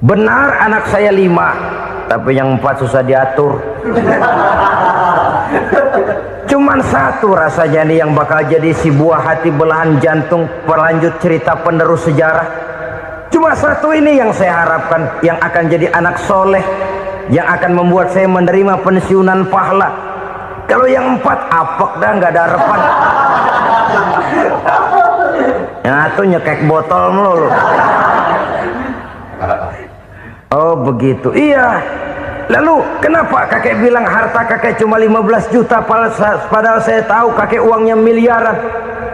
Benar anak saya 5, tapi yang 4 susah diatur. Cuman 1 rasanya nih yang bakal jadi si buah hati belahan jantung berlanjut cerita penerus sejarah. Cuma 1 ini yang saya harapkan, yang akan jadi anak soleh, yang akan membuat saya menerima pensiunan pahala. Kalau yang 4 apek dah, nggak ada harapan. Yang 1 nyekek botol melulu. Oh begitu, iya. Lalu kenapa kakek bilang harta kakek cuma 15 juta padahal saya tahu kakek uangnya miliaran,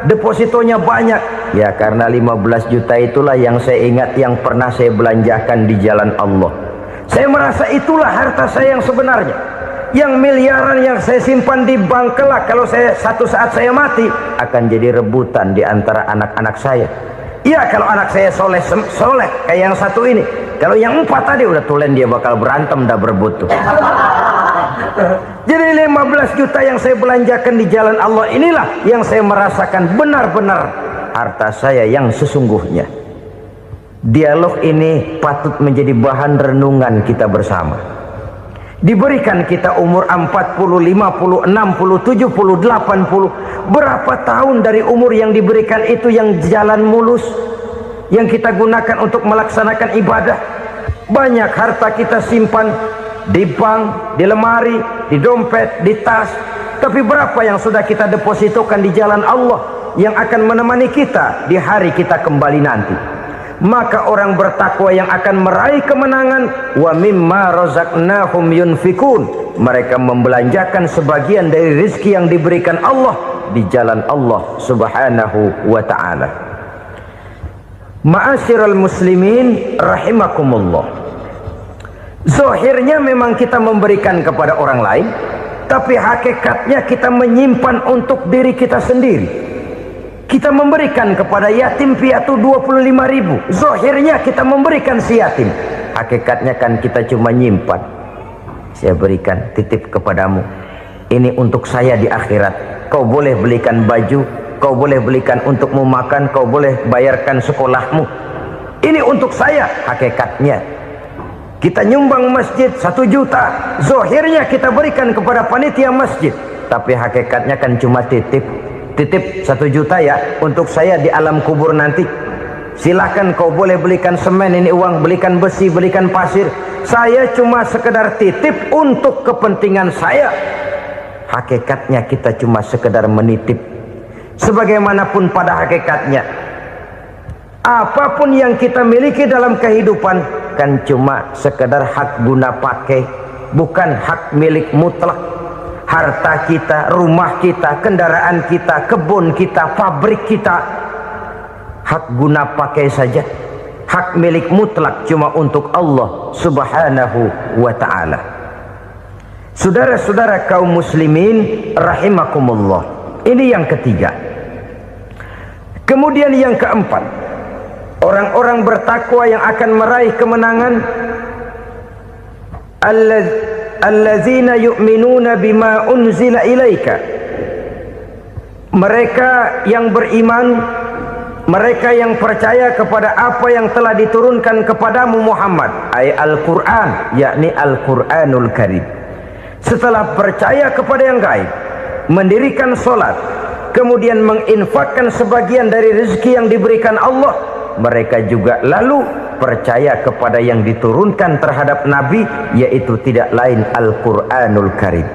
depositonya banyak? Ya karena 15 juta itulah yang saya ingat yang pernah saya belanjakan di jalan Allah. Saya merasa itulah harta saya yang sebenarnya. Yang miliaran yang saya simpan di bank kelak kalau saya satu saat saya mati akan jadi rebutan di antara anak-anak saya. Iya kalau anak saya soleh kayak yang 1 ini. Kalau yang 4 tadi udah tulen dia bakal berantem dah berebut tuh. Jadi 15 juta yang saya belanjakan di jalan Allah inilah yang saya merasakan benar-benar harta saya yang sesungguhnya. Dialog ini patut menjadi bahan renungan kita bersama. Diberikan kita umur 40, 50, 60, 70, 80. Berapa tahun dari umur yang diberikan itu yang jalan mulus, yang kita gunakan untuk melaksanakan ibadah? Banyak harta kita simpan di bank, di lemari, di dompet, di tas. Tapi berapa yang sudah kita depositokan di jalan Allah yang akan menemani kita di hari kita kembali nanti? Maka orang bertakwa yang akan meraih kemenangan, wa mimma razaqnahum yunfikun, mereka membelanjakan sebagian dari rezeki yang diberikan Allah di jalan Allah Subhanahu wa ta'ala. Ma'asyiral muslimin rahimakumullah, zahirnya memang kita memberikan kepada orang lain, tapi hakikatnya kita menyimpan untuk diri kita sendiri. Kita memberikan kepada yatim piatu 25.000. Zahirnya kita memberikan si yatim, hakikatnya kan kita cuma nyimpan. Saya berikan, titip kepadamu, ini untuk saya di akhirat. Kau boleh belikan baju, kau boleh belikan untukmu makan, kau boleh bayarkan sekolahmu. Ini untuk saya. Hakikatnya kita nyumbang masjid 1 juta, zahirnya kita berikan kepada panitia masjid, tapi hakikatnya kan cuma titip 1 juta ya, untuk saya di alam kubur nanti. Silakan kau boleh belikan semen, ini uang, belikan besi, belikan pasir. Saya cuma sekedar titip untuk kepentingan saya. Hakikatnya kita cuma sekedar menitip. Sebagaimanapun pada hakikatnya, apapun yang kita miliki dalam kehidupan kan cuma sekedar hak guna pakai, bukan hak milik mutlak. Harta kita, rumah kita, kendaraan kita, kebun kita, pabrik kita, hak guna pakai saja. Hak milik mutlak cuma untuk Allah Subhanahu wa ta'ala. Saudara-saudara kaum muslimin rahimakumullah, ini yang ketiga. Kemudian yang keempat, orang-orang bertakwa yang akan meraih kemenangan, allazina yu'minuna bima unzila ilaika, mereka yang beriman, mereka yang percaya kepada apa yang telah diturunkan kepadamu Muhammad, ay Al-Quran, yakni Al-Quranul Karim. Setelah percaya kepada yang gaib, mendirikan solat, kemudian menginfakkan sebagian dari rezeki yang diberikan Allah, mereka juga lalu percaya kepada yang diturunkan terhadap Nabi, yaitu tidak lain Al-Quranul Karim.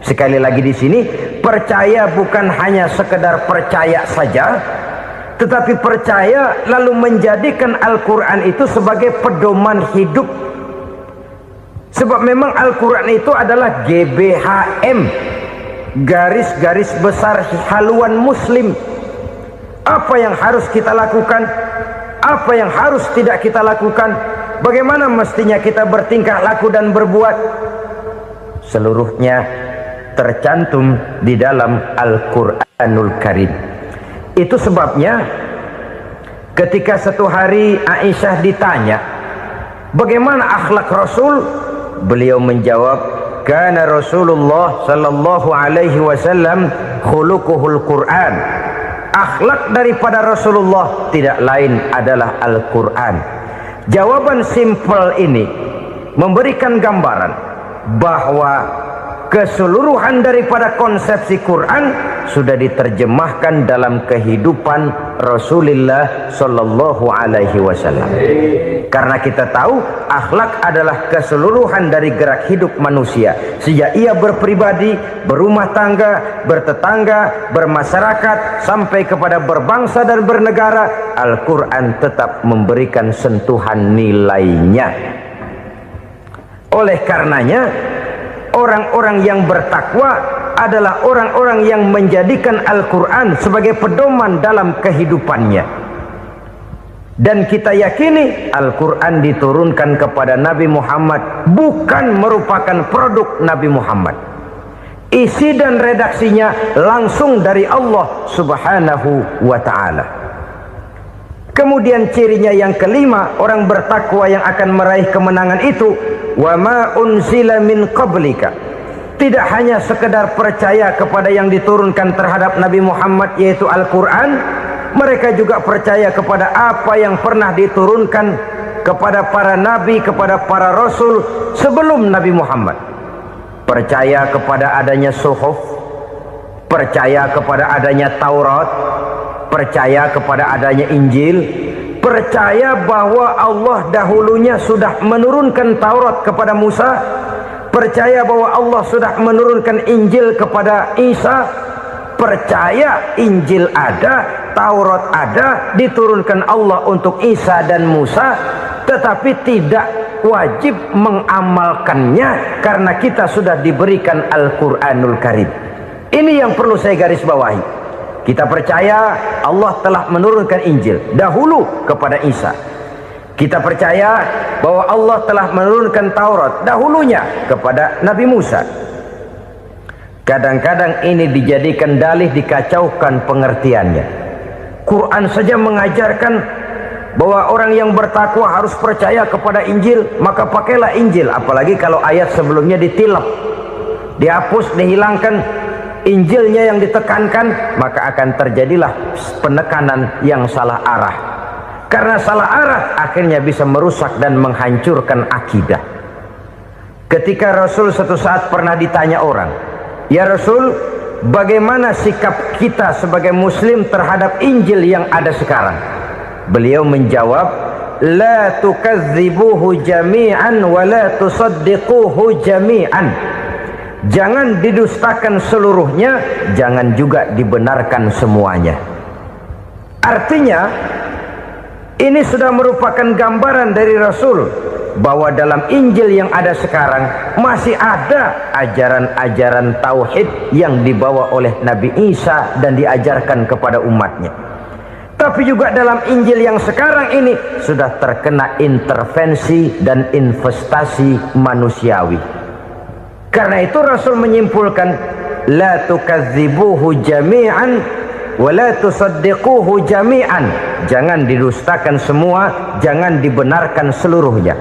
Sekali lagi di sini, percaya bukan hanya sekedar percaya saja, tetapi percaya lalu menjadikan Al-Quran itu sebagai pedoman hidup. Sebab memang Al-Quran itu adalah GBHM, garis-garis besar haluan muslim. Apa yang harus kita lakukan, apa yang harus tidak kita lakukan, bagaimana mestinya kita bertingkah laku dan berbuat, seluruhnya tercantum di dalam Al-Quranul Karim. Itu sebabnya ketika satu hari Aisyah ditanya bagaimana akhlak Rasul, beliau menjawab, kana Rasulullah sallallahu alaihi wasallam khuluquhul Quran. Akhlak daripada Rasulullah tidak lain adalah Al-Quran. Jawaban simpel ini memberikan gambaran bahwa keseluruhan daripada konsepsi Quran sudah diterjemahkan dalam kehidupan Rasulullah sallallahu alaihi wasallam. Karena kita tahu akhlak adalah keseluruhan dari gerak hidup manusia, sejak ia berpribadi, berumah tangga, bertetangga, bermasyarakat, sampai kepada berbangsa dan bernegara. Al-Quran tetap memberikan sentuhan nilainya. Oleh karenanya, orang-orang yang bertakwa adalah orang-orang yang menjadikan Al-Quran sebagai pedoman dalam kehidupannya. Dan kita yakini Al-Quran diturunkan kepada Nabi Muhammad bukan merupakan produk Nabi Muhammad. Isi dan redaksinya langsung dari Allah Subhanahu wa ta'ala. Kemudian cirinya yang kelima, orang bertakwa yang akan meraih kemenangan itu, wa ma unzila min qablika. Tidak hanya sekedar percaya kepada yang diturunkan terhadap Nabi Muhammad, yaitu Al-Quran, mereka juga percaya kepada apa yang pernah diturunkan kepada para nabi, kepada para rasul sebelum Nabi Muhammad. percaya kepada adanya suhuf, percaya kepada adanya Taurat, percaya kepada adanya Injil, percaya bahwa Allah dahulunya sudah menurunkan Taurat kepada Musa, percaya bahwa Allah sudah menurunkan Injil kepada Isa, percaya Injil ada, Taurat ada, diturunkan Allah untuk Isa dan Musa, tetapi tidak wajib mengamalkannya karena kita sudah diberikan Al-Quranul Karim. Ini yang perlu saya garis bawahi. Kita percaya Allah telah menurunkan Injil dahulu kepada Isa. Kita percaya bahwa Allah telah menurunkan Taurat dahulunya kepada Nabi Musa. Kadang-kadang ini dijadikan dalih, dikacaukan pengertiannya. Quran saja mengajarkan bahwa orang yang bertakwa harus percaya kepada Injil, maka pakailah Injil. Apalagi kalau ayat sebelumnya ditilap, dihapus, dihilangkan, Injilnya yang ditekankan, maka akan terjadilah penekanan yang salah arah. Karena salah arah akhirnya bisa merusak dan menghancurkan akidah. Ketika Rasul suatu saat pernah ditanya orang, "Ya Rasul, bagaimana sikap kita sebagai muslim terhadap Injil yang ada sekarang?" Beliau menjawab, "La tukadzibuhu jami'an wa la tusaddiquhu jami'an." Jangan didustakan seluruhnya, jangan juga dibenarkan semuanya. Artinya, ini sudah merupakan gambaran dari Rasul bahwa dalam Injil yang ada sekarang masih ada ajaran-ajaran tauhid yang dibawa oleh Nabi Isa dan diajarkan kepada umatnya. Tapi juga dalam Injil yang sekarang ini sudah terkena intervensi dan investasi manusiawi. Karena itu Rasul menyimpulkan, la tukadzibuhu jami'an wa la tusaddiquhu jami'an. Jangan didustakan semua, jangan dibenarkan seluruhnya.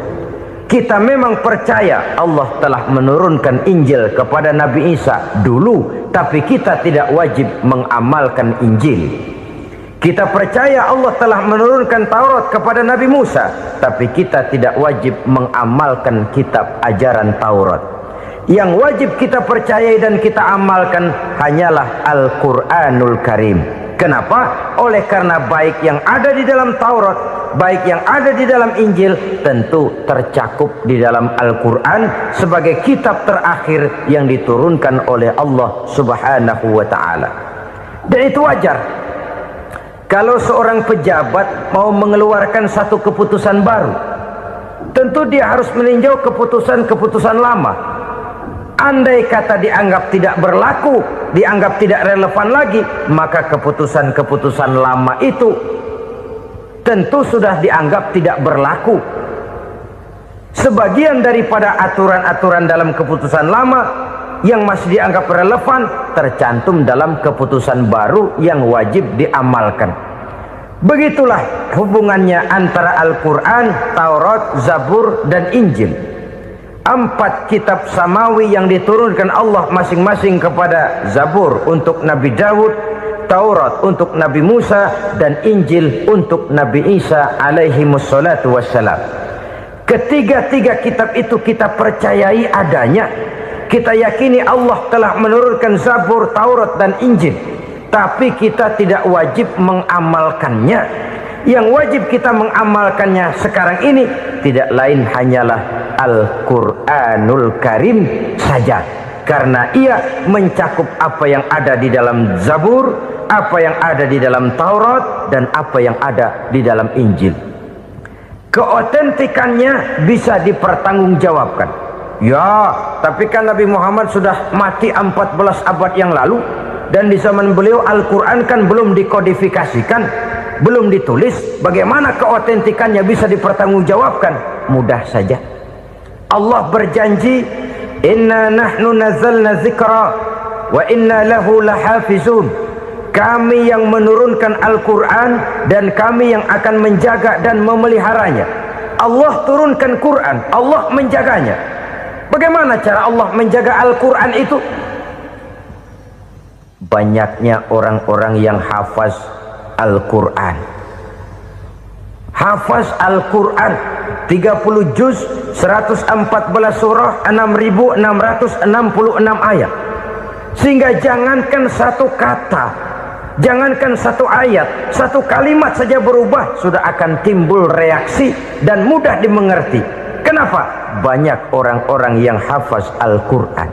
Kita memang percaya Allah telah menurunkan Injil kepada Nabi Isa dulu, tapi kita tidak wajib mengamalkan Injil. Kita percaya Allah telah menurunkan Taurat kepada Nabi Musa, tapi kita tidak wajib mengamalkan kitab ajaran Taurat. Yang wajib kita percayai dan kita amalkan hanyalah Al-Quranul Karim. Kenapa? Oleh karena baik yang ada di dalam Taurat, baik yang ada di dalam Injil, tentu tercakup di dalam Al-Quran sebagai kitab terakhir yang diturunkan oleh Allah Subhanahu wa Ta'ala. Dan itu wajar. Kalau seorang pejabat mau mengeluarkan satu keputusan baru, tentu dia harus meninjau keputusan-keputusan lama. Andai kata dianggap tidak berlaku, dianggap tidak relevan lagi, maka keputusan-keputusan lama itu tentu sudah dianggap tidak berlaku. Sebagian daripada aturan-aturan dalam keputusan lama yang masih dianggap relevan tercantum dalam keputusan baru yang wajib diamalkan. Begitulah hubungannya antara Al-Quran, Taurat, Zabur, dan Injil. 4 kitab samawi yang diturunkan Allah masing-masing kepada Zabur untuk Nabi Daud, Taurat untuk Nabi Musa, dan Injil untuk Nabi Isa alaihi wassalatu wassalam. Ketiga-tiga kitab itu kita percayai adanya. Kita yakini Allah telah menurunkan Zabur, Taurat, dan Injil, tapi kita tidak wajib mengamalkannya. Yang wajib kita mengamalkannya sekarang ini tidak lain hanyalah Al-Quranul Karim saja, karena ia mencakup apa yang ada di dalam Zabur, apa yang ada di dalam Taurat, dan apa yang ada di dalam Injil. Keotentikannya bisa dipertanggungjawabkan. Ya, tapi kan Nabi Muhammad sudah mati 14 abad yang lalu, dan di zaman beliau Al-Quran kan belum dikodifikasikan, belum ditulis. Bagaimana keotentikannya bisa dipertanggungjawabkan? Mudah saja. Allah berjanji, inna nahnu nazzalna dzikra wa inna lahu lahafizun. Kami yang menurunkan Al-Quran dan kami yang akan menjaga dan memeliharanya. Allah turunkan Quran, Allah menjaganya. Bagaimana cara Allah menjaga Al-Quran itu? Banyaknya orang-orang yang hafaz Al-Quran. Hafaz Al-Quran. 30 juz, 114 surah, 6.666 ayat. Sehingga jangankan satu kata, jangankan satu ayat, satu kalimat saja berubah sudah akan timbul reaksi dan mudah dimengerti. Kenapa? Banyak orang-orang yang hafaz Al-Quran.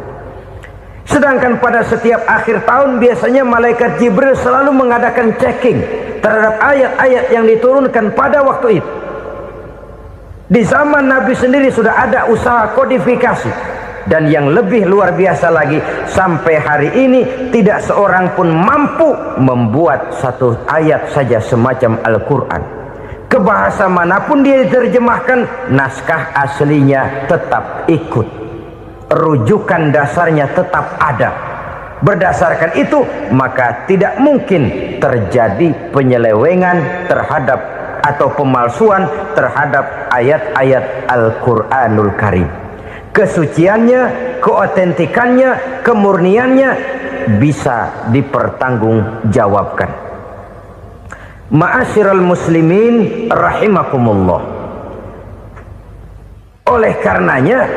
Sedangkan pada setiap akhir tahun biasanya malaikat Jibril selalu mengadakan checking terhadap ayat-ayat yang diturunkan pada waktu itu. Di zaman Nabi sendiri sudah ada usaha kodifikasi. Dan yang lebih luar biasa lagi, sampai hari ini tidak seorang pun mampu membuat satu ayat saja semacam Al-Quran. Ke bahasa manapun dia diterjemahkan, naskah aslinya tetap ikut. Rujukan dasarnya tetap ada. Berdasarkan itu maka tidak mungkin terjadi penyelewengan terhadap atau pemalsuan terhadap ayat-ayat Al-Quranul Karim. Kesuciannya, keotentikannya, kemurniannya bisa dipertanggungjawabkan. Ma'asyiral muslimin rahimakumullah. Oleh karenanya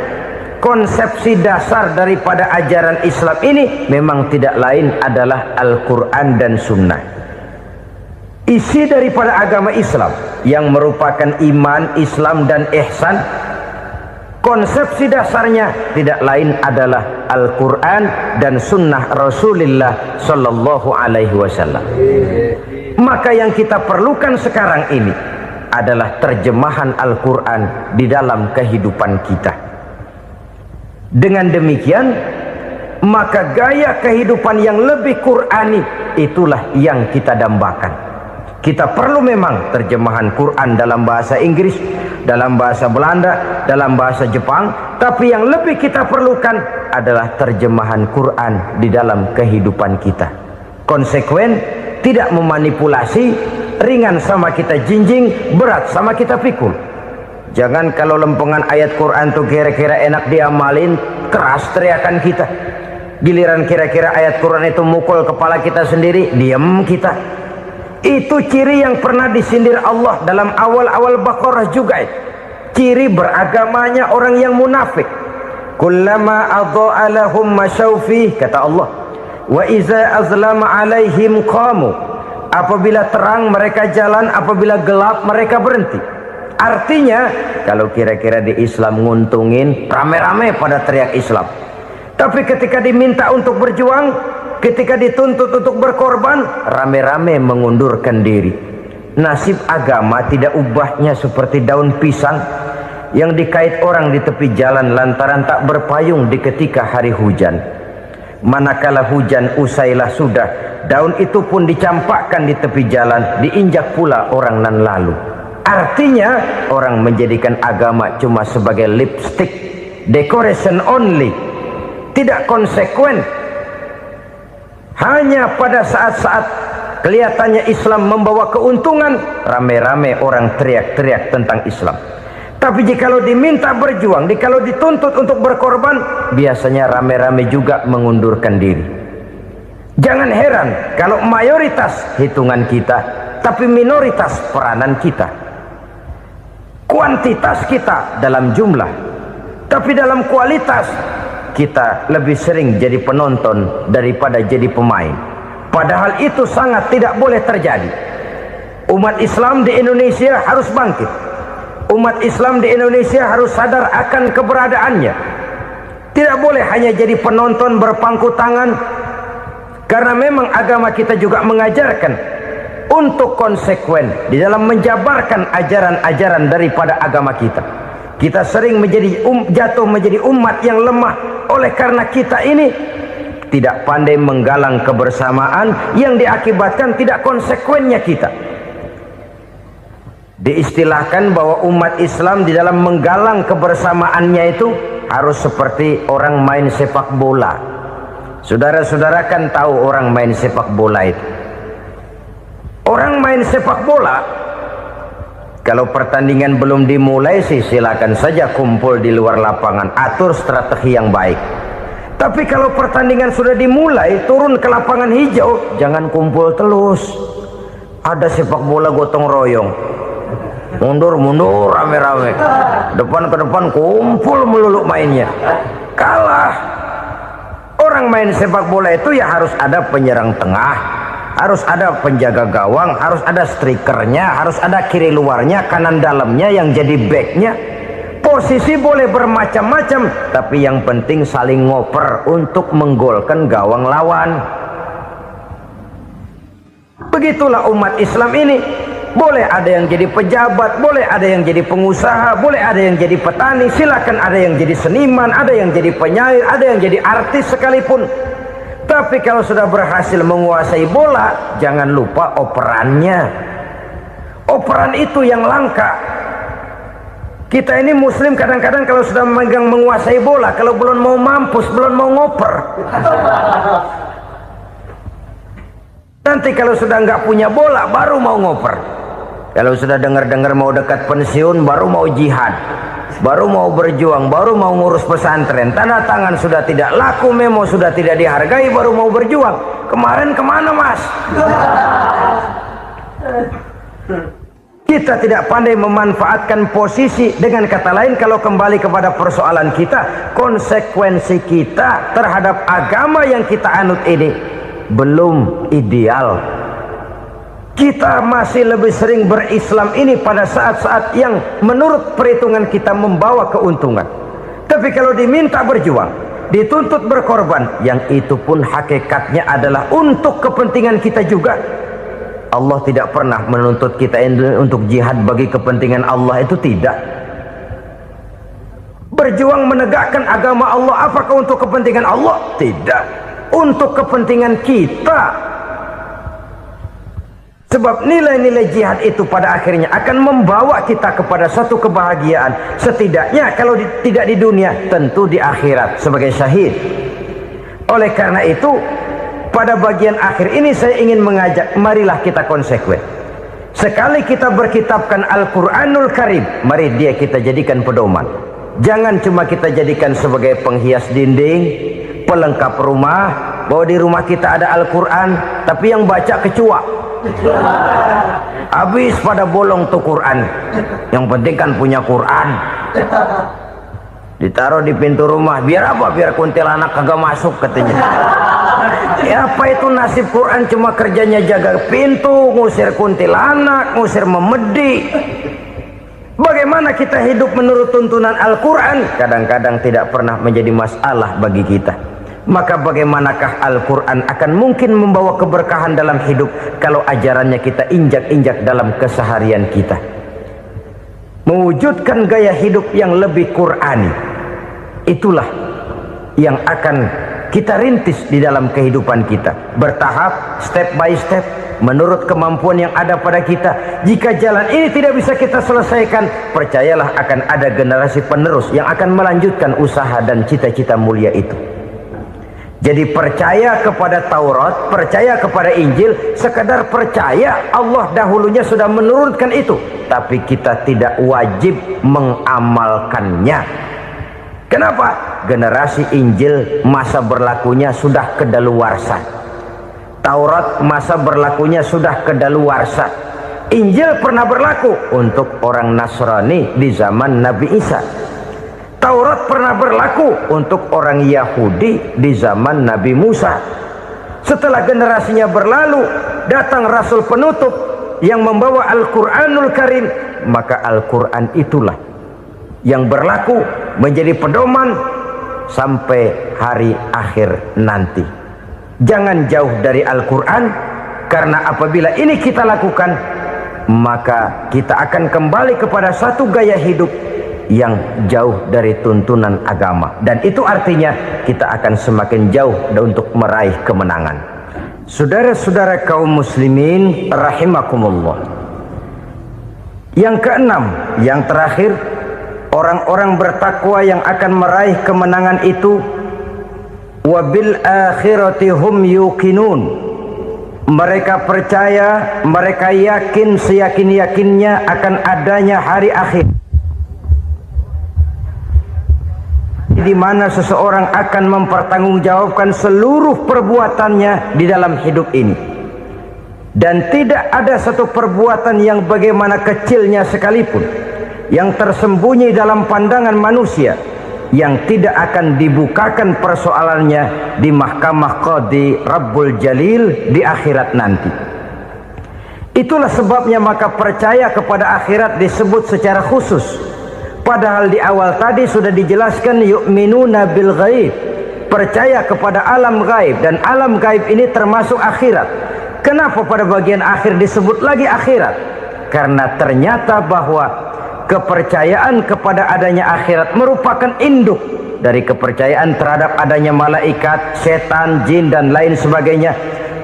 konsepsi dasar daripada ajaran Islam ini memang tidak lain adalah Al-Quran dan Sunnah. Isi daripada agama Islam yang merupakan iman, Islam dan ihsan, konsepsi dasarnya tidak lain adalah Al-Quran dan Sunnah Rasulullah Sallallahu Alaihi Wasallam. Maka yang kita perlukan sekarang ini adalah terjemahan Al-Quran di dalam kehidupan kita. Dengan demikian maka gaya kehidupan yang lebih Qurani itulah yang kita dambakan. Kita perlu memang terjemahan Quran dalam bahasa Inggris, dalam bahasa Belanda, dalam bahasa Jepang, tapi yang lebih kita perlukan adalah terjemahan Quran di dalam kehidupan kita. Konsekuen, tidak memanipulasi, ringan sama kita jinjing, berat sama kita pikul. Jangan kalau lempengan ayat Quran tuh kira-kira enak diamalin, keras teriakan kita. Giliran kira-kira ayat Quran itu mukul kepala kita sendiri, diam kita. Itu ciri yang pernah disindir Allah dalam awal-awal Baqarah juga. Ciri beragamanya orang yang munafik. Kullama adha'a lahum masyawfih, kata Allah. Wa iza azlama alaihim qamu. Apabila terang mereka jalan, apabila gelap mereka berhenti. Artinya kalau kira-kira di Islam nguntungin, rame-rame pada teriak Islam. Tapi ketika diminta untuk berjuang, ketika dituntut untuk berkorban, rame-rame mengundurkan diri. Nasib agama tidak ubahnya seperti daun pisang yang dikait orang di tepi jalan lantaran tak berpayung di ketika hari hujan. Manakala hujan usailah sudah, daun itu pun dicampakkan di tepi jalan, diinjak pula orang nan lalu. Artinya orang menjadikan agama cuma sebagai lipstick, decoration only, tidak konsekuen. Hanya pada saat-saat kelihatannya Islam membawa keuntungan, rame-rame orang teriak-teriak tentang Islam. Tapi jikalau diminta berjuang, jikalau dituntut untuk berkorban, biasanya rame-rame juga mengundurkan diri. Jangan heran kalau mayoritas hitungan kita, tapi minoritas peranan kita. Kuantitas kita dalam jumlah, tapi dalam kualitas kita lebih sering jadi penonton daripada jadi pemain. Padahal itu sangat tidak boleh terjadi. Umat Islam di Indonesia harus bangkit. Umat Islam di Indonesia harus sadar akan keberadaannya. Tidak boleh hanya jadi penonton berpangku tangan, karena memang agama kita juga mengajarkan untuk konsekuen di dalam menjabarkan ajaran-ajaran daripada agama kita. Kita sering jatuh menjadi umat yang lemah oleh karena kita ini tidak pandai menggalang kebersamaan yang diakibatkan tidak konsekuennya kita. Diistilahkan bahwa umat Islam di dalam menggalang kebersamaannya itu harus seperti orang main sepak bola. Saudara-saudara kan tahu orang main sepak bola itu. Orang main sepak bola, kalau pertandingan belum dimulai sih silakan saja kumpul di luar lapangan, atur strategi yang baik. Tapi kalau pertandingan sudah dimulai, turun ke lapangan hijau, jangan kumpul terus. Ada sepak bola gotong royong. mundur rame-rame, depan ke depan kumpul melulu mainnya. Kalah. Orang main sepak bola itu ya harus ada penyerang tengah, harus ada penjaga gawang, harus ada strikernya, harus ada kiri luarnya, kanan dalamnya yang jadi backnya. Posisi boleh bermacam-macam, tapi yang penting saling ngoper untuk menggolkan gawang lawan. Begitulah umat Islam ini. Boleh ada yang jadi pejabat, boleh ada yang jadi pengusaha, boleh ada yang jadi petani, silakan ada yang jadi seniman, ada yang jadi penyair, ada yang jadi artis sekalipun. Tapi kalau sudah berhasil menguasai bola, jangan lupa operannya. Operan itu yang langka. Kita ini muslim kadang-kadang kalau sudah memegang menguasai bola, kalau belum mau mampus, belum mau ngoper. Nanti kalau sudah nggak punya bola, baru mau ngoper. Kalau sudah dengar-dengar mau dekat pensiun, baru mau jihad, baru mau berjuang, baru mau ngurus pesantren. Tanda tangan sudah tidak laku, memo sudah tidak dihargai, baru mau berjuang. Kemarin kemana mas? Kita tidak pandai memanfaatkan posisi. Dengan kata lain, kalau kembali kepada persoalan kita, konsekuensi kita terhadap agama yang kita anut ini belum ideal. Kita masih lebih sering berislam ini pada saat-saat yang menurut perhitungan kita membawa keuntungan. Tapi kalau diminta berjuang, dituntut berkorban, yang itu pun hakikatnya adalah untuk kepentingan kita juga. Allah tidak pernah menuntut kita untuk jihad bagi kepentingan Allah, itu tidak. Berjuang menegakkan agama Allah, apakah untuk kepentingan Allah? Tidak. Untuk kepentingan kita. Sebab nilai-nilai jihad itu pada akhirnya akan membawa kita kepada satu kebahagiaan. Setidaknya kalau tidak di dunia, tentu di akhirat sebagai syahid. Oleh karena itu, pada bagian akhir ini saya ingin mengajak, marilah kita konsekuen. Sekali kita berkitabkan Al-Quranul Karim, mari dia kita jadikan pedoman. Jangan cuma kita jadikan sebagai penghias dinding, pelengkap rumah, bahwa di rumah kita ada Al-Quran, tapi yang baca kecoa. Habis pada bolong tuh Quran. Yang penting kan punya Quran. Ditaruh di pintu rumah. Biar apa? Biar kuntilanak kagak masuk katanya. Ya apa itu nasib Quran, cuma kerjanya jaga pintu, ngusir kuntilanak, ngusir memedi. Bagaimana kita hidup menurut tuntunan Al-Quran? Kadang-kadang tidak pernah menjadi masalah bagi kita. Maka bagaimanakah Al-Quran akan mungkin membawa keberkahan dalam hidup kalau ajarannya kita injak-injak dalam keseharian kita? Mewujudkan gaya hidup yang lebih Qurani, itulah yang akan kita rintis di dalam kehidupan kita. Bertahap, step by step, menurut kemampuan yang ada pada kita. Jika jalan ini tidak bisa kita selesaikan, percayalah akan ada generasi penerus yang akan melanjutkan usaha dan cita-cita mulia itu. Jadi percaya kepada Taurat, percaya kepada Injil, sekadar percaya Allah dahulunya sudah menurunkan itu, tapi kita tidak wajib mengamalkannya. Kenapa? Generasi Injil masa berlakunya sudah kedaluarsa. Taurat masa berlakunya sudah kedaluarsa. Injil pernah berlaku untuk orang Nasrani di zaman Nabi Isa. Taurat pernah berlaku untuk orang Yahudi di zaman Nabi Musa. Setelah generasinya berlalu, datang Rasul penutup yang membawa Al-Quranul Karim. Maka Al-Quran itulah yang berlaku menjadi pedoman sampai hari akhir nanti. Jangan jauh dari Al-Quran, karena apabila ini kita lakukan, maka kita akan kembali kepada satu gaya hidup yang jauh dari tuntunan agama, dan itu artinya kita akan semakin jauh untuk meraih kemenangan. Saudara-saudara kaum muslimin rahimakumullah. Yang keenam, yang terakhir, orang-orang bertakwa yang akan meraih kemenangan itu wabil akhirati hum yuqinun. Mereka percaya, mereka yakin seyakin-yakinnya akan adanya hari akhir, di mana seseorang akan mempertanggungjawabkan seluruh perbuatannya di dalam hidup ini. Dan tidak ada satu perbuatan yang bagaimana kecilnya sekalipun yang tersembunyi dalam pandangan manusia yang tidak akan dibukakan persoalannya di mahkamah Qadi Rabbul Jalil di akhirat nanti. Itulah sebabnya maka percaya kepada akhirat disebut secara khusus. Padahal di awal tadi sudah dijelaskan yu'minuna bil ghaib, percaya kepada alam gaib, dan alam gaib ini termasuk akhirat. Kenapa pada bagian akhir disebut lagi akhirat? Karena ternyata bahwa kepercayaan kepada adanya akhirat merupakan induk dari kepercayaan terhadap adanya malaikat, setan, jin dan lain sebagainya,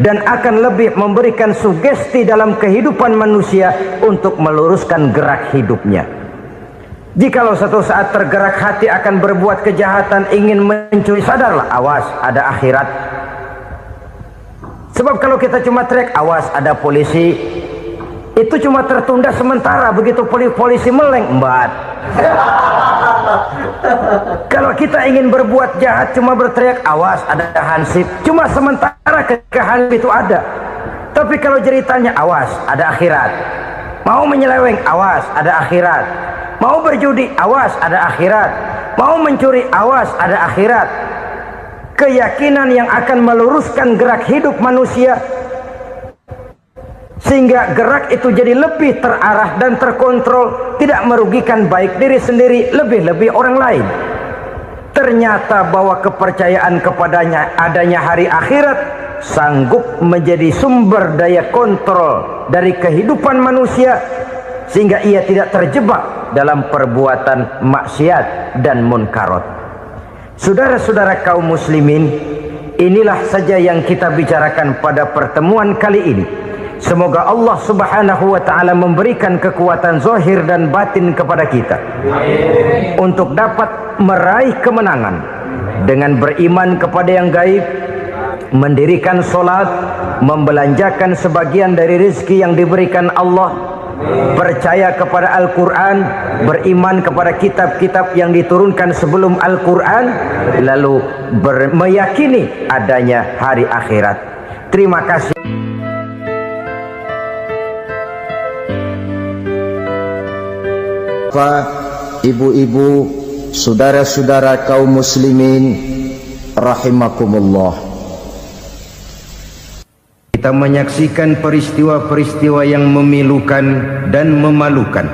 dan akan lebih memberikan sugesti dalam kehidupan manusia untuk meluruskan gerak hidupnya. Jikalau satu saat tergerak hati akan berbuat kejahatan, ingin mencuri, sadarlah, awas ada akhirat. Sebab kalau kita cuma teriak awas ada polisi, itu cuma tertunda sementara, begitu polisi meleng embat. Kalau kita ingin berbuat jahat cuma berteriak awas ada hansip, cuma sementara ketika hansip itu ada. Tapi kalau ceritanya awas ada akhirat, mau menyeleweng awas ada akhirat, mau berjudi awas ada akhirat, mau mencuri awas ada akhirat. Keyakinan yang akan meluruskan gerak hidup manusia sehingga gerak itu jadi lebih terarah dan terkontrol, tidak merugikan baik diri sendiri, lebih-lebih orang lain. Ternyata bahwa kepercayaan kepadanya adanya hari akhirat sanggup menjadi sumber daya kontrol dari kehidupan manusia sehingga ia tidak terjebak dalam perbuatan maksiat dan munkarat. Saudara-saudara kaum muslimin, inilah saja yang kita bicarakan pada pertemuan kali ini. Semoga Allah subhanahu wa ta'ala memberikan kekuatan zahir dan batin kepada kita untuk dapat meraih kemenangan dengan beriman kepada yang gaib, mendirikan solat, membelanjakan sebagian dari rezeki yang diberikan Allah, percaya kepada Al-Quran, beriman kepada kitab-kitab yang diturunkan sebelum Al-Quran, lalu meyakini adanya hari akhirat. Terima kasih. Bapak, ibu-ibu, saudara-saudara kaum muslimin rahimakumullah, kita menyaksikan peristiwa-peristiwa yang memilukan dan memalukan.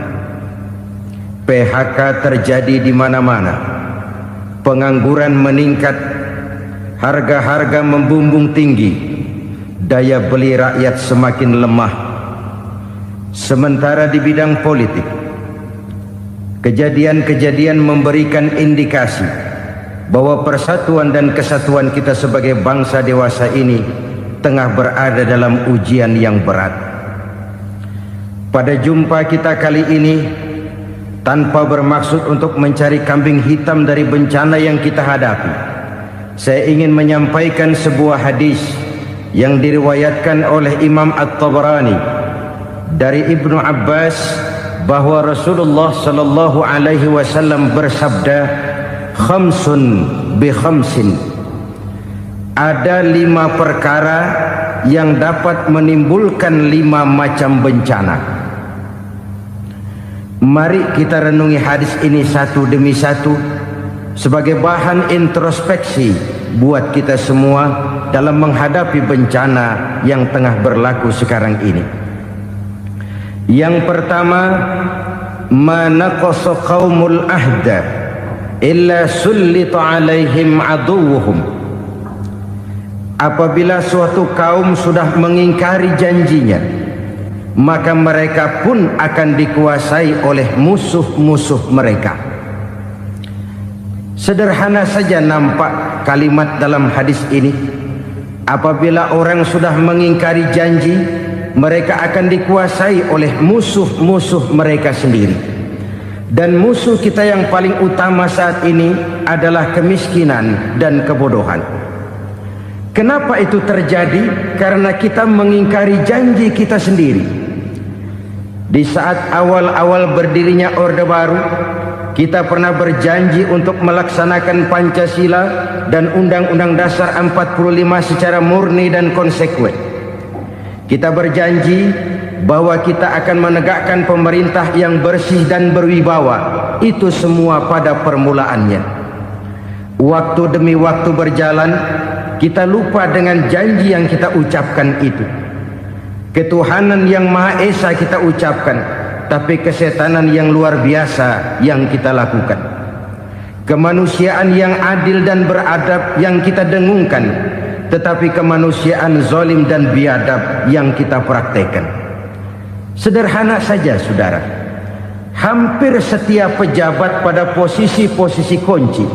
PHK terjadi di mana-mana, pengangguran meningkat, harga-harga membumbung tinggi, daya beli rakyat semakin lemah. Sementara di bidang politik, kejadian-kejadian memberikan indikasi bahwa persatuan dan kesatuan kita sebagai bangsa dewasa ini tengah berada dalam ujian yang berat. Pada jumpa kita kali ini, tanpa bermaksud untuk mencari kambing hitam dari bencana yang kita hadapi, saya ingin menyampaikan sebuah hadis yang diriwayatkan oleh Imam At-Tabarani dari Ibnu Abbas bahwa Rasulullah sallallahu alaihi wasallam bersabda, khamsun bi khamsin, ada 5 perkara yang dapat menimbulkan 5 macam bencana. Mari kita renungi hadis ini satu demi satu sebagai bahan introspeksi buat kita semua dalam menghadapi bencana yang tengah berlaku sekarang ini. Yang pertama, ma naqasa qaumul ahda illa sullita alaihim aduwwuhum. Apabila suatu kaum sudah mengingkari janjinya, maka mereka pun akan dikuasai oleh musuh-musuh mereka. Sederhana saja nampak kalimat dalam hadis ini. Apabila orang sudah mengingkari janji, mereka akan dikuasai oleh musuh-musuh mereka sendiri. Dan musuh kita yang paling utama saat ini adalah kemiskinan dan kebodohan. Kenapa itu terjadi? Karena kita mengingkari janji kita sendiri. Di saat awal-awal berdirinya Orde Baru, kita pernah berjanji untuk melaksanakan Pancasila dan Undang-Undang Dasar 45 secara murni dan konsekuen. Kita berjanji bahwa kita akan menegakkan pemerintah yang bersih dan berwibawa. Itu semua pada permulaannya. Waktu demi waktu berjalan, kita lupa dengan janji yang kita ucapkan itu. Ketuhanan yang Maha Esa kita ucapkan, tapi kesetanan yang luar biasa yang kita lakukan. Kemanusiaan yang adil dan beradab yang kita dengungkan, tetapi kemanusiaan zalim dan biadab yang kita praktekkan. Sederhana saja saudara, hampir setiap pejabat pada posisi-posisi kunci,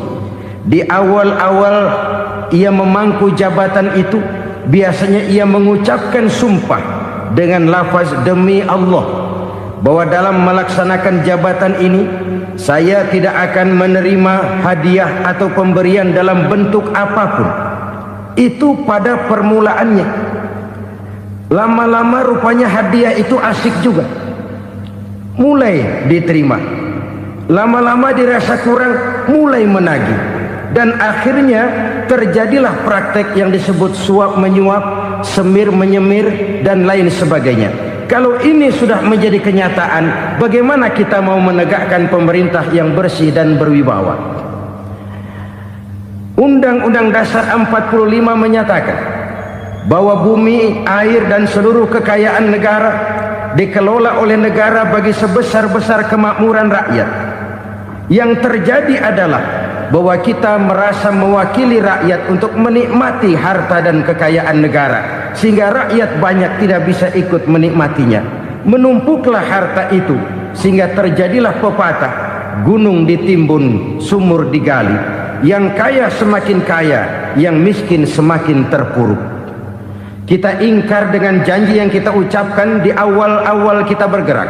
di awal-awal ia memangku jabatan itu, biasanya ia mengucapkan sumpah dengan lafaz demi Allah, bahwa dalam melaksanakan jabatan ini saya tidak akan menerima hadiah atau pemberian dalam bentuk apapun. Itu pada permulaannya. Lama-lama rupanya hadiah itu asik juga, mulai diterima. Lama-lama dirasa kurang, mulai menagih, dan akhirnya terjadilah praktek yang disebut suap menyuap, semir menyemir, dan lain sebagainya. Kalau ini sudah menjadi kenyataan, bagaimana kita mau menegakkan pemerintah yang bersih dan berwibawa? Undang-Undang Dasar 45 menyatakan bahwa bumi, air, dan seluruh kekayaan negara dikelola oleh negara bagi sebesar-besar kemakmuran rakyat. Yang terjadi adalah bahwa kita merasa mewakili rakyat untuk menikmati harta dan kekayaan negara, sehingga rakyat banyak tidak bisa ikut menikmatinya. Menumpuklah harta itu sehingga terjadilah pepatah, gunung ditimbun, sumur digali. Yang kaya semakin kaya, yang miskin semakin terpuruk. Kita ingkar dengan janji yang kita ucapkan di awal-awal kita bergerak.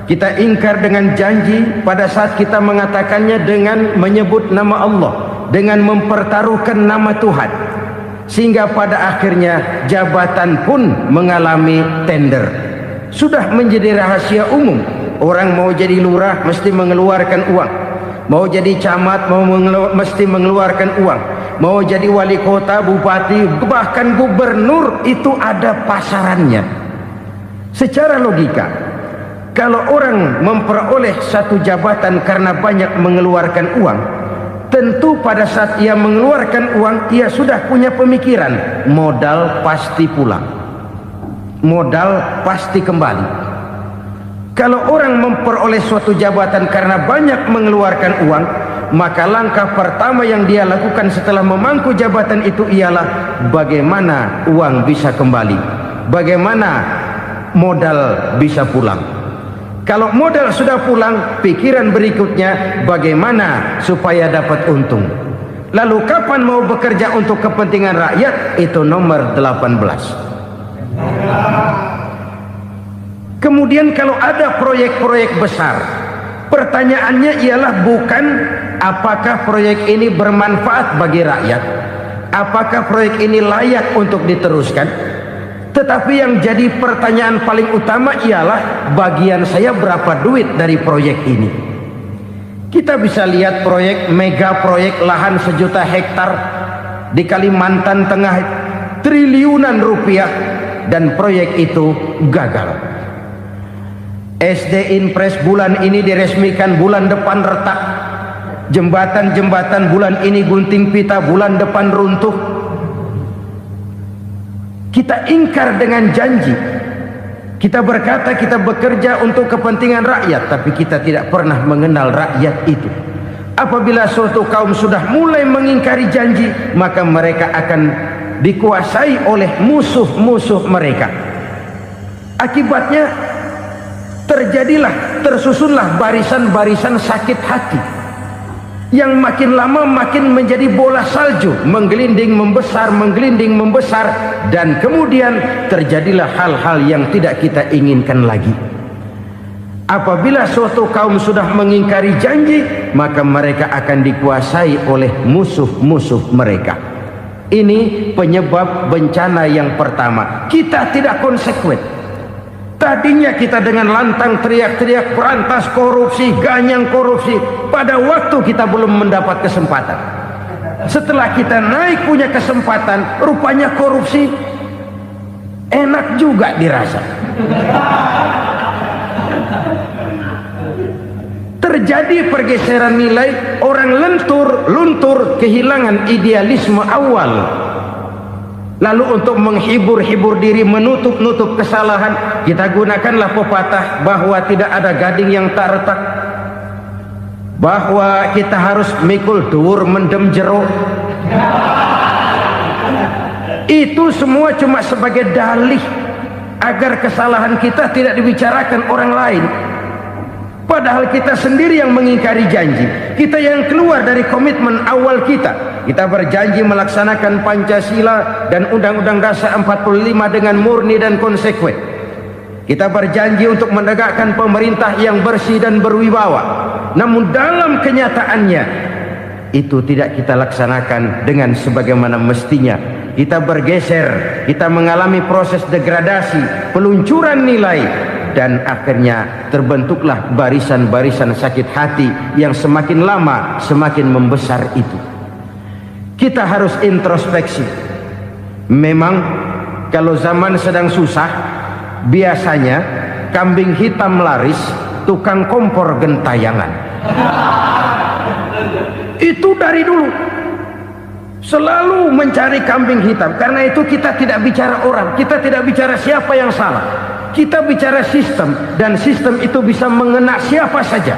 Kita ingkar dengan janji pada saat kita mengatakannya dengan menyebut nama Allah, dengan mempertaruhkan nama Tuhan, sehingga pada akhirnya jabatan pun mengalami tender. Sudah menjadi rahasia umum, orang mau jadi lurah mesti mengeluarkan uang, mau jadi camat mesti mengeluarkan uang, mau jadi wali kota, bupati, bahkan gubernur, itu ada pasarannya. Secara logika, kalau orang memperoleh satu jabatan karena banyak mengeluarkan uang, tentu pada saat ia mengeluarkan uang, ia sudah punya pemikiran, modal pasti pulang, modal pasti kembali. Kalau orang memperoleh suatu jabatan karena banyak mengeluarkan uang, maka langkah pertama yang dia lakukan setelah memangku jabatan itu ialah bagaimana uang bisa kembali, bagaimana modal bisa pulang. Kalau modal sudah pulang, pikiran berikutnya bagaimana supaya dapat untung. Lalu kapan mau bekerja untuk kepentingan rakyat? Itu nomor 18. Kemudian kalau ada proyek-proyek besar, pertanyaannya ialah bukan apakah proyek ini bermanfaat bagi rakyat, apakah proyek ini layak untuk diteruskan, tetapi yang jadi pertanyaan paling utama ialah bagian saya berapa duit dari proyek ini. Kita bisa lihat proyek, mega proyek lahan 1 juta hektar di Kalimantan Tengah, triliunan rupiah, dan proyek itu gagal. SD Impres bulan ini diresmikan, bulan depan retak. Jembatan-jembatan bulan ini gunting pita, bulan depan runtuh. Kita ingkar dengan janji. Kita berkata kita bekerja untuk kepentingan rakyat, tapi kita tidak pernah mengenal rakyat itu. Apabila suatu kaum sudah mulai mengingkari janji, maka mereka akan dikuasai oleh musuh-musuh mereka. Akibatnya tersusunlah barisan-barisan sakit hati yang makin lama makin menjadi bola salju, menggelinding membesar, dan kemudian terjadilah hal-hal yang tidak kita inginkan lagi. Apabila suatu kaum sudah mengingkari janji, maka mereka akan dikuasai oleh musuh-musuh mereka. Ini penyebab bencana yang pertama. Kita tidak konsekuen. Tadinya kita dengan lantang teriak-teriak berantas korupsi, ganyang korupsi. Pada waktu kita belum mendapat kesempatan. Setelah kita naik punya kesempatan, rupanya korupsi enak juga dirasa. Terjadi pergeseran nilai, orang luntur, kehilangan idealisme awal. Lalu untuk menghibur diri, menutup kesalahan, kita gunakanlah pepatah bahwa tidak ada gading yang tak retak, bahwa kita harus mikul dhuwur mendem jero. Itu semua cuma sebagai dalih agar kesalahan kita tidak dibicarakan orang lain. Padahal kita sendiri yang mengingkari janji. Kita yang keluar dari komitmen awal kita. Kita berjanji melaksanakan Pancasila dan Undang-Undang Dasar 45 dengan murni dan konsekuen. Kita berjanji untuk menegakkan pemerintah yang bersih dan berwibawa. Namun dalam kenyataannya itu tidak kita laksanakan dengan sebagaimana mestinya. Kita bergeser, kita mengalami proses degradasi, peluncuran nilai, dan akhirnya terbentuklah barisan-barisan sakit hati yang semakin lama semakin membesar itu. Kita harus introspeksi. Memang kalau zaman sedang susah, biasanya kambing hitam laris, tukang kompor gentayangan. Itu dari dulu selalu mencari kambing hitam. Karena itu kita tidak bicara orang, kita tidak bicara siapa yang salah, kita bicara sistem, dan sistem itu bisa mengena siapa saja.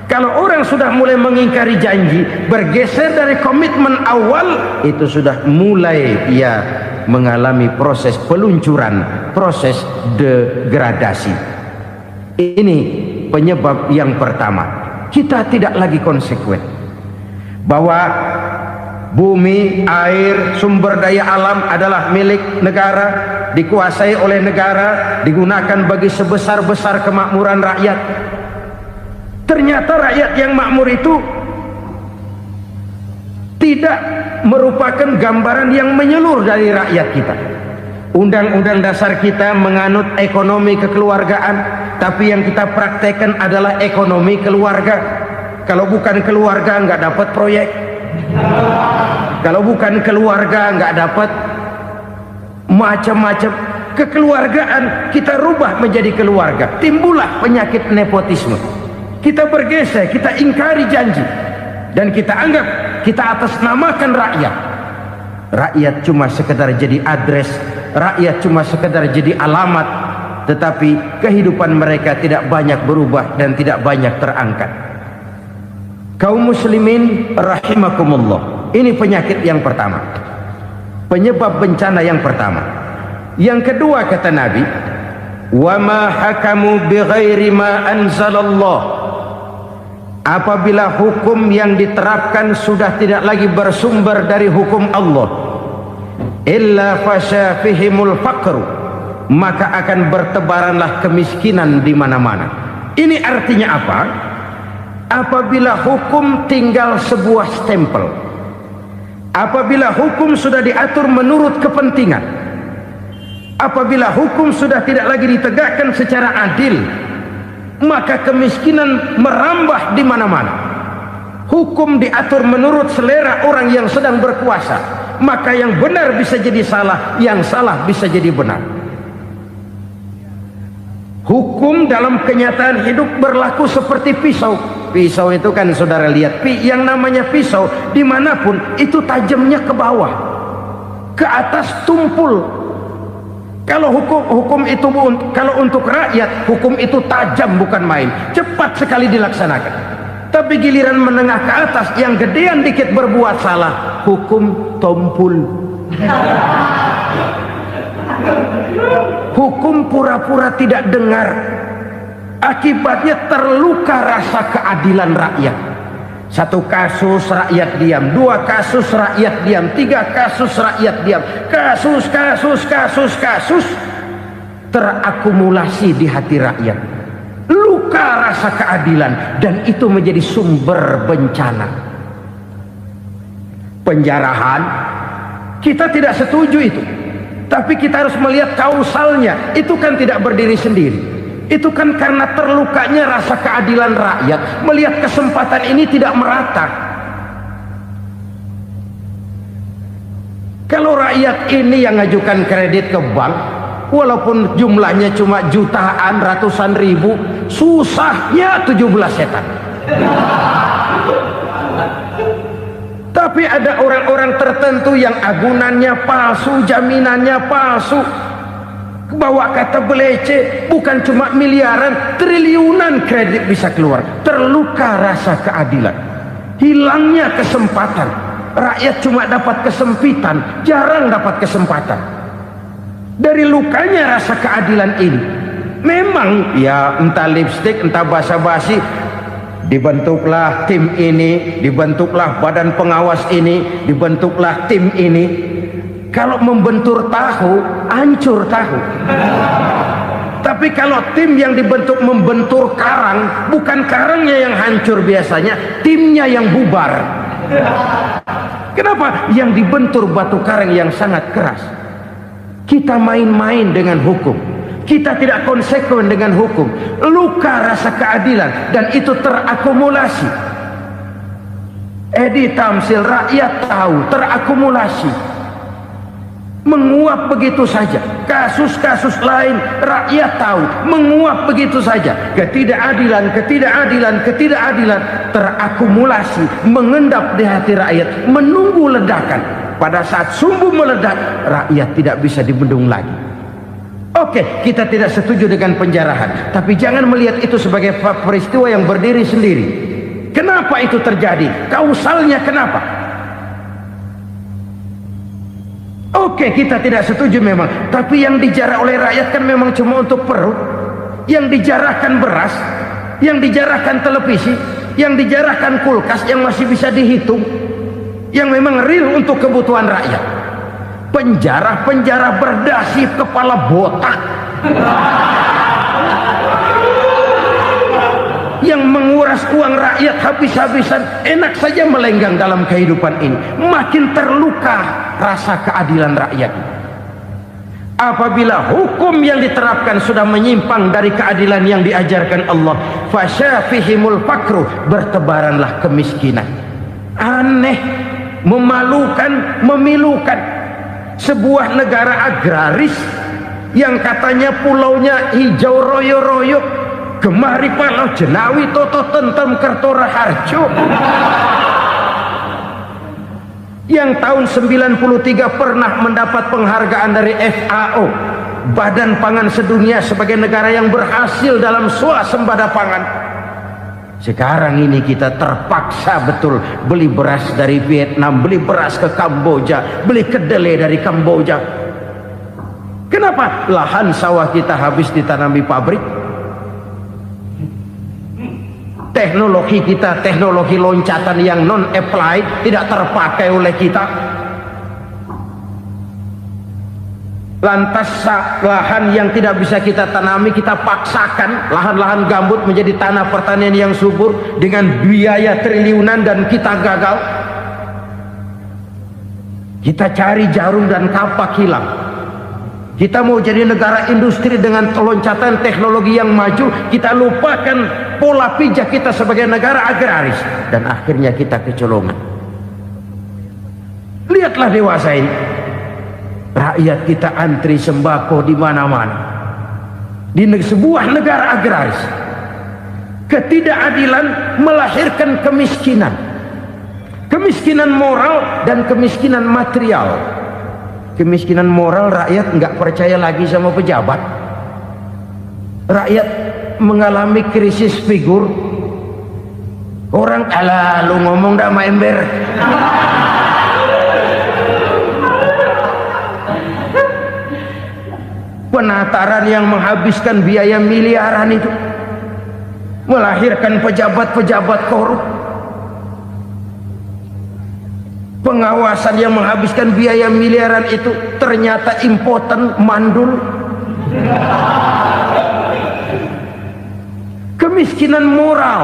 Kalau orang sudah mulai mengingkari janji, bergeser dari komitmen awal, itu sudah mulai ia mengalami proses peluncuran, proses degradasi. Ini penyebab yang pertama. Kita tidak lagi konsekuen bahwa bumi, air, sumber daya alam adalah milik negara, dikuasai oleh negara, digunakan bagi sebesar-besar kemakmuran rakyat. Ternyata rakyat yang makmur itu tidak merupakan gambaran yang menyeluruh dari rakyat kita. Undang-undang dasar kita menganut ekonomi kekeluargaan, tapi yang kita praktekkan adalah ekonomi keluarga. Kalau bukan keluarga nggak dapat proyek. Kalau bukan keluarga nggak dapat macam-macam. Kekeluargaan kita rubah menjadi keluarga, timbullah penyakit nepotisme. Kita bergeser, kita ingkari janji, dan kita anggap kita atasnamakan rakyat. Rakyat cuma sekedar jadi address, rakyat cuma sekedar jadi alamat, tetapi kehidupan mereka tidak banyak berubah dan tidak banyak terangkat. Kaum muslimin rahimakumullah, ini penyakit yang pertama, penyebab bencana yang pertama. Yang kedua, kata Nabi, wa ma hakamu bighairi ma anzalallah. Apabila hukum yang diterapkan sudah tidak lagi bersumber dari hukum Allah, illa fasha fihimul faqru, maka akan bertebaranlah kemiskinan di mana-mana. Ini artinya apa? Apabila hukum tinggal sebuah stempel, apabila hukum sudah diatur menurut kepentingan, apabila hukum sudah tidak lagi ditegakkan secara adil, maka kemiskinan merambah di mana-mana. Hukum diatur menurut selera orang yang sedang berkuasa, maka yang benar bisa jadi salah, yang salah bisa jadi benar. Hukum dalam kenyataan hidup berlaku seperti pisau. Pisau itu kan saudara lihat, yang namanya pisau dimanapun itu tajamnya ke bawah, ke atas tumpul. Kalau hukum itu, kalau untuk rakyat, hukum itu tajam bukan main, cepat sekali dilaksanakan. Tapi giliran menengah ke atas, yang gedean dikit berbuat salah, hukum tompul. Hukum pura-pura tidak dengar. Akibatnya terluka rasa keadilan rakyat. Satu kasus rakyat diam, dua kasus rakyat diam, tiga kasus rakyat diam, kasus terakumulasi di hati rakyat. Luka rasa keadilan, dan itu menjadi sumber bencana. Penjarahan, kita tidak setuju itu, tapi kita harus melihat kausalnya. Itu kan tidak berdiri sendiri. Itu kan karena terlukanya rasa keadilan rakyat, melihat kesempatan ini tidak merata. Kalau rakyat ini yang ngajukan kredit ke bank, Walaupun jumlahnya cuma jutaan, ratusan ribu, susahnya 17 setan. Tapi ada orang-orang tertentu yang agunannya palsu, jaminannya palsu, bawa kata belece, bukan cuma miliaran, triliunan kredit bisa keluar. Terluka rasa keadilan, hilangnya kesempatan. Rakyat cuma dapat kesempitan, jarang dapat kesempatan. Dari lukanya rasa keadilan ini, memang ya entah lipstik, entah basa-basi, dibentuklah tim ini, dibentuklah badan pengawas ini, dibentuklah tim ini. Kalau membentur tahu, hancur tahu. Tapi kalau tim yang dibentuk membentur karang, bukan karangnya yang hancur biasanya, timnya yang bubar. Kenapa? Yang dibentur batu karang yang sangat keras. Kita main-main dengan hukum, kita tidak konsekuen dengan hukum, luka rasa keadilan, dan itu terakumulasi. Edi Tamsil, rakyat tahu, terakumulasi, menguap begitu saja. Kasus-kasus lain rakyat tahu, menguap begitu saja. Ketidakadilan, ketidakadilan, ketidakadilan terakumulasi, mengendap di hati rakyat, menunggu ledakan. Pada saat sumbu meledak, rakyat tidak bisa dibendung lagi. Oke, kita tidak setuju dengan penjarahan, tapi jangan melihat itu sebagai peristiwa yang berdiri sendiri. Kenapa itu terjadi? Kausalnya kenapa? Oke, kita tidak setuju memang, tapi yang dijarah oleh rakyat kan memang cuma untuk perut. Yang dijarahkan beras, yang dijarahkan televisi, yang dijarahkan kulkas yang masih bisa dihitung, yang memang real untuk kebutuhan rakyat. Penjara-penjara berdasi kepala botak yang menguras uang rakyat habis-habisan, enak saja melenggang dalam kehidupan ini. Makin terluka rasa keadilan rakyat. Apabila hukum yang diterapkan sudah menyimpang dari keadilan yang diajarkan Allah, fasyafihimul fakru, bertebaranlah kemiskinan. Aneh, memalukan, memilukan. Sebuah negara agraris yang katanya pulaunya hijau royo-royo, Gemari Palau Jenawi Toto Tentrem Kertora Harjo, yang tahun 93 pernah mendapat penghargaan dari FAO, Badan Pangan Sedunia, sebagai negara yang berhasil dalam swasembada pangan. Sekarang ini kita terpaksa betul beli beras dari Vietnam, beli beras ke Kamboja, beli kedelai dari Kamboja. Kenapa? Lahan sawah kita habis ditanami pabrik. Teknologi kita, teknologi loncatan yang non-applied, tidak terpakai oleh kita. Lantas lahan yang tidak bisa kita tanami, kita paksakan lahan-lahan gambut menjadi tanah pertanian yang subur dengan biaya triliunan, dan kita gagal. Kita cari jarum dan kapak hilang. Kita mau jadi negara industri dengan loncatan teknologi yang maju, kita lupakan pola pijak kita sebagai negara agraris, dan akhirnya kita kecolongan. Lihatlah dewasa ini, rakyat kita antri sembako di mana-mana. Di sebuah negara agraris, ketidakadilan melahirkan kemiskinan. Kemiskinan moral dan kemiskinan material. Kemiskinan moral, rakyat nggak percaya lagi sama pejabat. Rakyat mengalami krisis figur. Orang, alah lu ngomong dah sama ember. Penataran yang menghabiskan biaya miliaran itu melahirkan pejabat-pejabat korup. Pengawasan yang menghabiskan biaya miliaran itu ternyata impoten, mandul. Kemiskinan moral.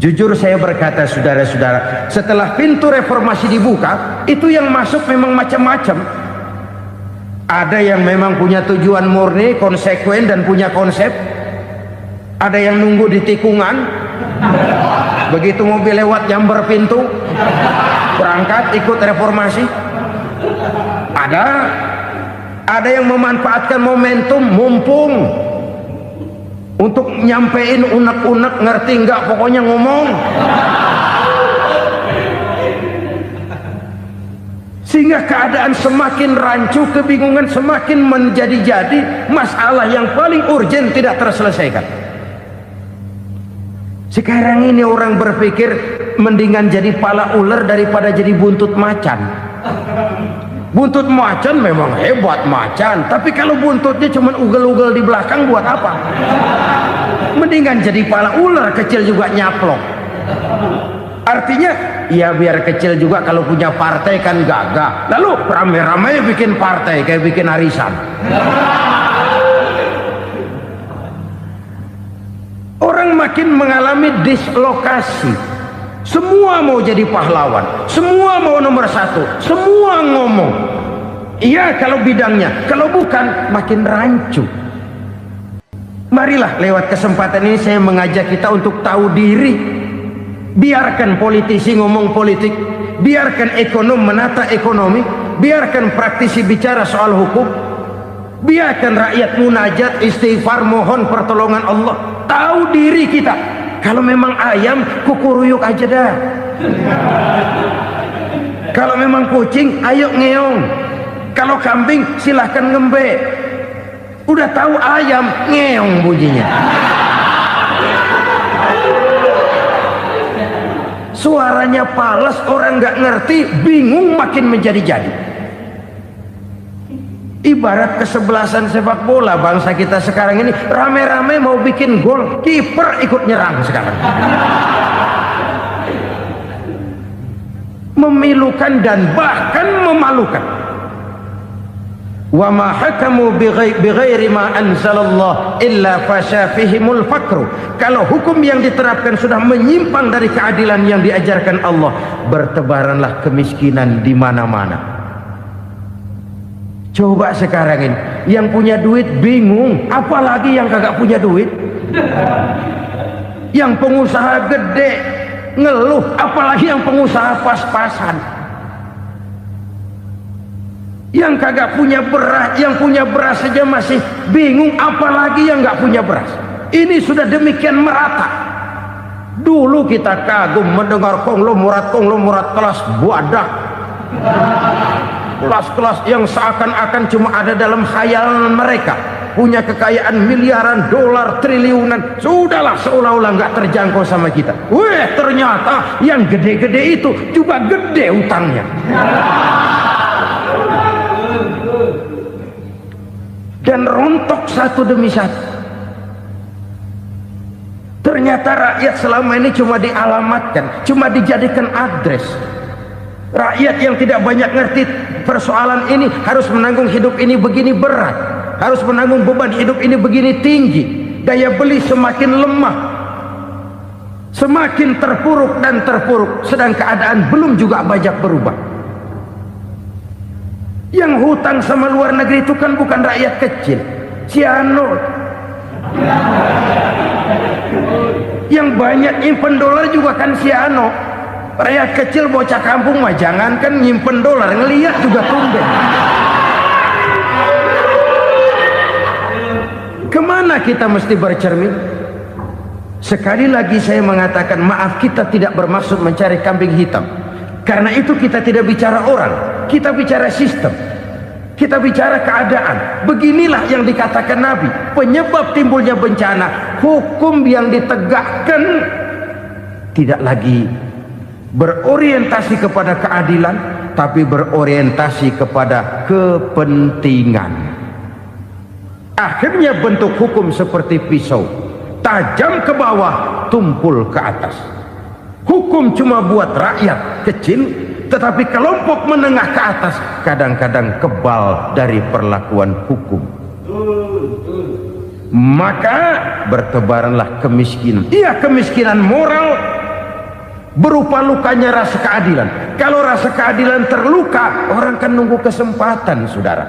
Jujur saya berkata, saudara-saudara, setelah pintu reformasi dibuka, itu yang masuk memang macam-macam. Ada yang memang punya tujuan murni, konsekuen, dan punya konsep. Ada yang nunggu di tikungan, begitu mobil lewat nyamber pintu, berangkat ikut reformasi. Ada yang memanfaatkan momentum mumpung untuk nyampein unek-unek, ngerti nggak, pokoknya ngomong. Sehingga keadaan semakin rancu, kebingungan semakin menjadi-jadi, masalah yang paling urgen tidak terselesaikan. Sekarang ini orang berpikir mendingan jadi pala ular daripada jadi buntut macan. Buntut macan memang hebat macan, tapi kalau buntutnya cuma ugel-ugel di belakang buat apa? Mendingan jadi pala ular kecil juga nyaplok. Artinya ya biar kecil juga kalau punya partai kan gagah. Lalu rame-rame bikin partai kayak bikin arisan. Orang makin mengalami dislokasi. Semua mau jadi pahlawan, semua mau nomor satu, semua ngomong. Iya kalau bidangnya, kalau bukan makin rancu. Marilah lewat kesempatan ini saya mengajak kita untuk tahu diri. Biarkan politisi ngomong politik, biarkan ekonom menata ekonomi, biarkan praktisi bicara soal hukum, biarkan rakyat munajat, istighfar, mohon pertolongan Allah. Tahu diri kita. Kalau memang ayam, kukuruyuk aja dah. Kalau memang kucing, ayo ngeong. Kalau kambing, silahkan ngembe. Udah tahu ayam, ngeong bunyinya. Suaranya palas, orang nggak ngerti, bingung, makin menjadi-jadi. Ibarat kesebelasan sepak bola bangsa kita sekarang ini, rame-rame mau bikin gol, kiper ikut nyerang sekarang. Memilukan dan bahkan memalukan. Wa ma hakamu bighairi ma anzalallah illa fasha fihimul fakru. Kalau hukum yang diterapkan sudah menyimpang dari keadilan yang diajarkan Allah, bertebaranlah kemiskinan di mana-mana. Coba sekarang ini yang punya duit bingung, apalagi yang kagak punya duit. Yang pengusaha gede ngeluh, apalagi yang pengusaha pas-pasan. Yang kagak punya beras, yang punya beras saja masih bingung, apalagi yang nggak punya beras. Ini sudah demikian merata. Dulu kita kagum mendengar konglomerat kelas buadah, kelas-kelas yang seakan-akan cuma ada dalam khayalan mereka, punya kekayaan miliaran dolar, triliunan. Sudahlah, seolah-olah nggak terjangkau sama kita. Weh, ternyata yang gede-gede itu juga gede utangnya. Dan rontok satu demi satu. Ternyata rakyat selama ini cuma dialamatkan, cuma dijadikan address. Rakyat yang tidak banyak ngerti persoalan ini harus menanggung hidup ini begini berat, harus menanggung beban hidup ini begini tinggi. Daya beli semakin lemah, semakin terpuruk dan terpuruk, sedang keadaan belum juga banyak berubah. Yang hutang sama luar negeri itu kan bukan rakyat kecil, Ciano. Yang banyak nyimpen dolar juga kan Ciano. Rakyat kecil bocah kampung mah jangankan nyimpen dolar, ngelihat juga tumben. Kemana kita mesti bercermin? Sekali lagi saya mengatakan maaf, kita tidak bermaksud mencari kambing hitam. Karena itu kita tidak bicara orang, kita bicara sistem, kita bicara keadaan. Beginilah yang dikatakan Nabi, penyebab timbulnya bencana, hukum yang ditegakkan tidak lagi berorientasi kepada keadilan, tapi berorientasi kepada kepentingan. Akhirnya bentuk hukum seperti pisau, tajam ke bawah, tumpul ke atas. Hukum cuma buat rakyat kecil, tetapi kelompok menengah ke atas kadang-kadang kebal dari perlakuan hukum. Maka bertebaranlah kemiskinan. Iya, kemiskinan moral berupa lukanya rasa keadilan. Kalau rasa keadilan terluka, orang kan nunggu kesempatan, saudara.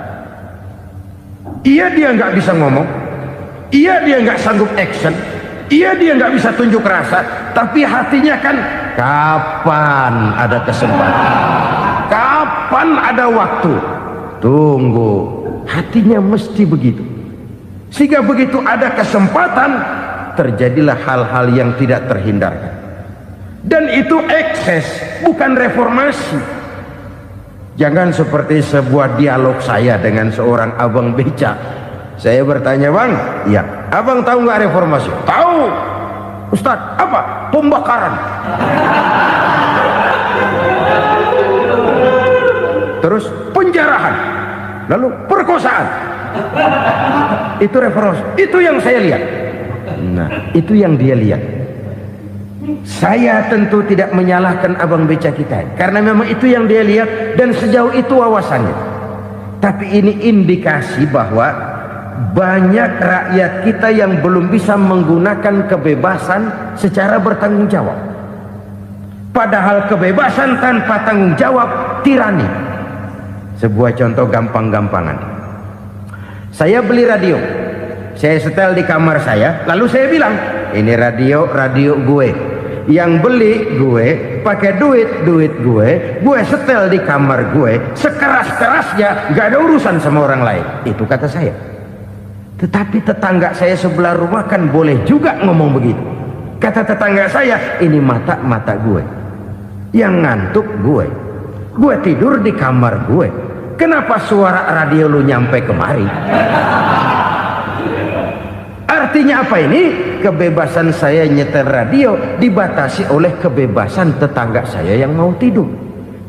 Iya, dia nggak bisa ngomong, iya dia nggak sanggup action, iya dia nggak bisa tunjuk rasa, tapi hatinya kan kapan ada kesempatan, kapan ada waktu. Tunggu, hatinya mesti begitu. Sehingga begitu ada kesempatan, terjadilah hal-hal yang tidak terhindarkan. Dan itu ekses, bukan reformasi. Jangan seperti sebuah dialog saya dengan seorang abang beca. Saya bertanya, bang, ya, abang tahu nggak reformasi? Tahu. Ustaz, apa? Pembakaran. Terus penjarahan, lalu perkosaan. Itu reformasi. Itu yang saya lihat. Nah, itu yang dia lihat. Saya tentu tidak menyalahkan abang beca kita, karena memang itu yang dia lihat dan sejauh itu wawasannya. Tapi ini indikasi bahwa banyak rakyat kita yang belum bisa menggunakan kebebasan secara bertanggung jawab. Padahal kebebasan tanpa tanggung jawab tirani. Sebuah contoh gampang-gampangan. Saya beli radio, saya setel di kamar saya, lalu saya bilang, ini radio gue. Yang beli gue, pakai duit gue setel di kamar gue, sekeras-kerasnya, gak ada urusan sama orang lain. Itu kata saya. Tetapi tetangga saya sebelah rumah kan boleh juga ngomong begitu. Kata tetangga saya, ini mata gue, yang ngantuk gue tidur di kamar gue. Kenapa suara radio lu nyampe kemari? Artinya apa ini? Kebebasan saya nyetel radio dibatasi oleh kebebasan tetangga saya yang mau tidur.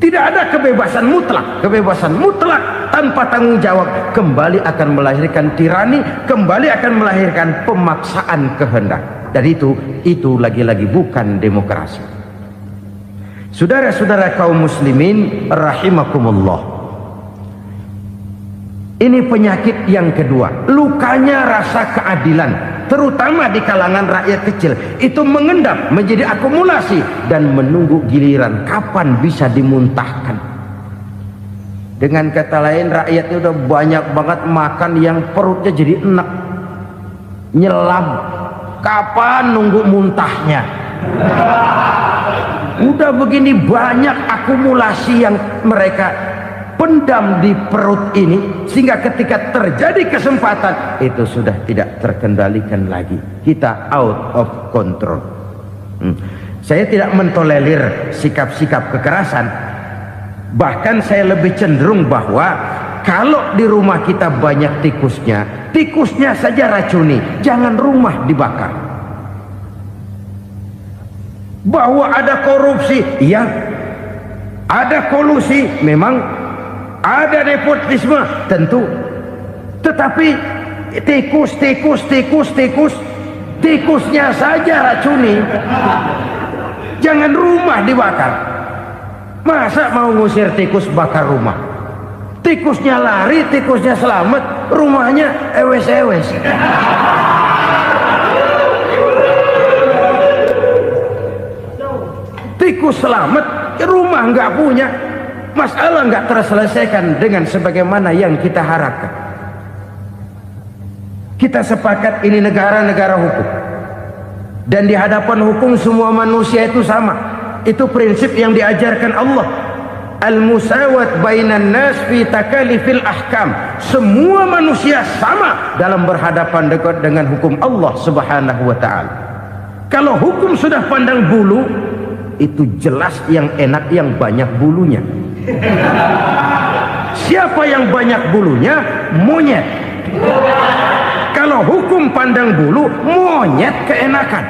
Tidak ada kebebasan mutlak. Kebebasan mutlak tanpa tanggung jawab kembali akan melahirkan tirani, kembali akan melahirkan pemaksaan kehendak. Dan itu lagi-lagi bukan demokrasi. Saudara-saudara kaum muslimin rahimakumullah. Ini penyakit yang kedua, lukanya rasa keadilan, terutama di kalangan rakyat kecil. Itu mengendap menjadi akumulasi dan menunggu giliran kapan bisa dimuntahkan. Dengan kata lain, rakyatnya udah banyak banget makan yang perutnya jadi enak, nyelam. Kapan nunggu muntahnya? Udah begini banyak akumulasi yang mereka pendam di perut ini, sehingga ketika terjadi kesempatan itu sudah tidak terkendalikan lagi. Kita out of control. Saya tidak mentolerir sikap-sikap kekerasan. Bahkan saya lebih cenderung bahwa kalau di rumah kita banyak tikusnya saja racuni, jangan rumah dibakar. Bahwa ada korupsi, ya, ada kolusi, memang ada nepotisme, tentu. Tetapi tikusnya saja racuni. Jangan rumah dibakar. Masa mau ngusir tikus bakar rumah? Tikusnya lari, tikusnya selamat, rumahnya ewes-ewes. Tikus selamat, rumah nggak punya. Masalah nggak terselesaikan dengan sebagaimana yang kita harapkan. Kita sepakat ini negara hukum, dan di hadapan hukum semua manusia itu sama. Itu prinsip yang diajarkan Allah. Al-musawat bainan nas fi takalifil ahkam. Semua manusia sama dalam berhadapan dengan hukum Allah Subhanahu wa taala. Kalau hukum sudah pandang bulu, itu jelas yang enak yang banyak bulunya. Siapa yang banyak bulunya? Monyet. Kalau hukum pandang bulu, monyet keenakan.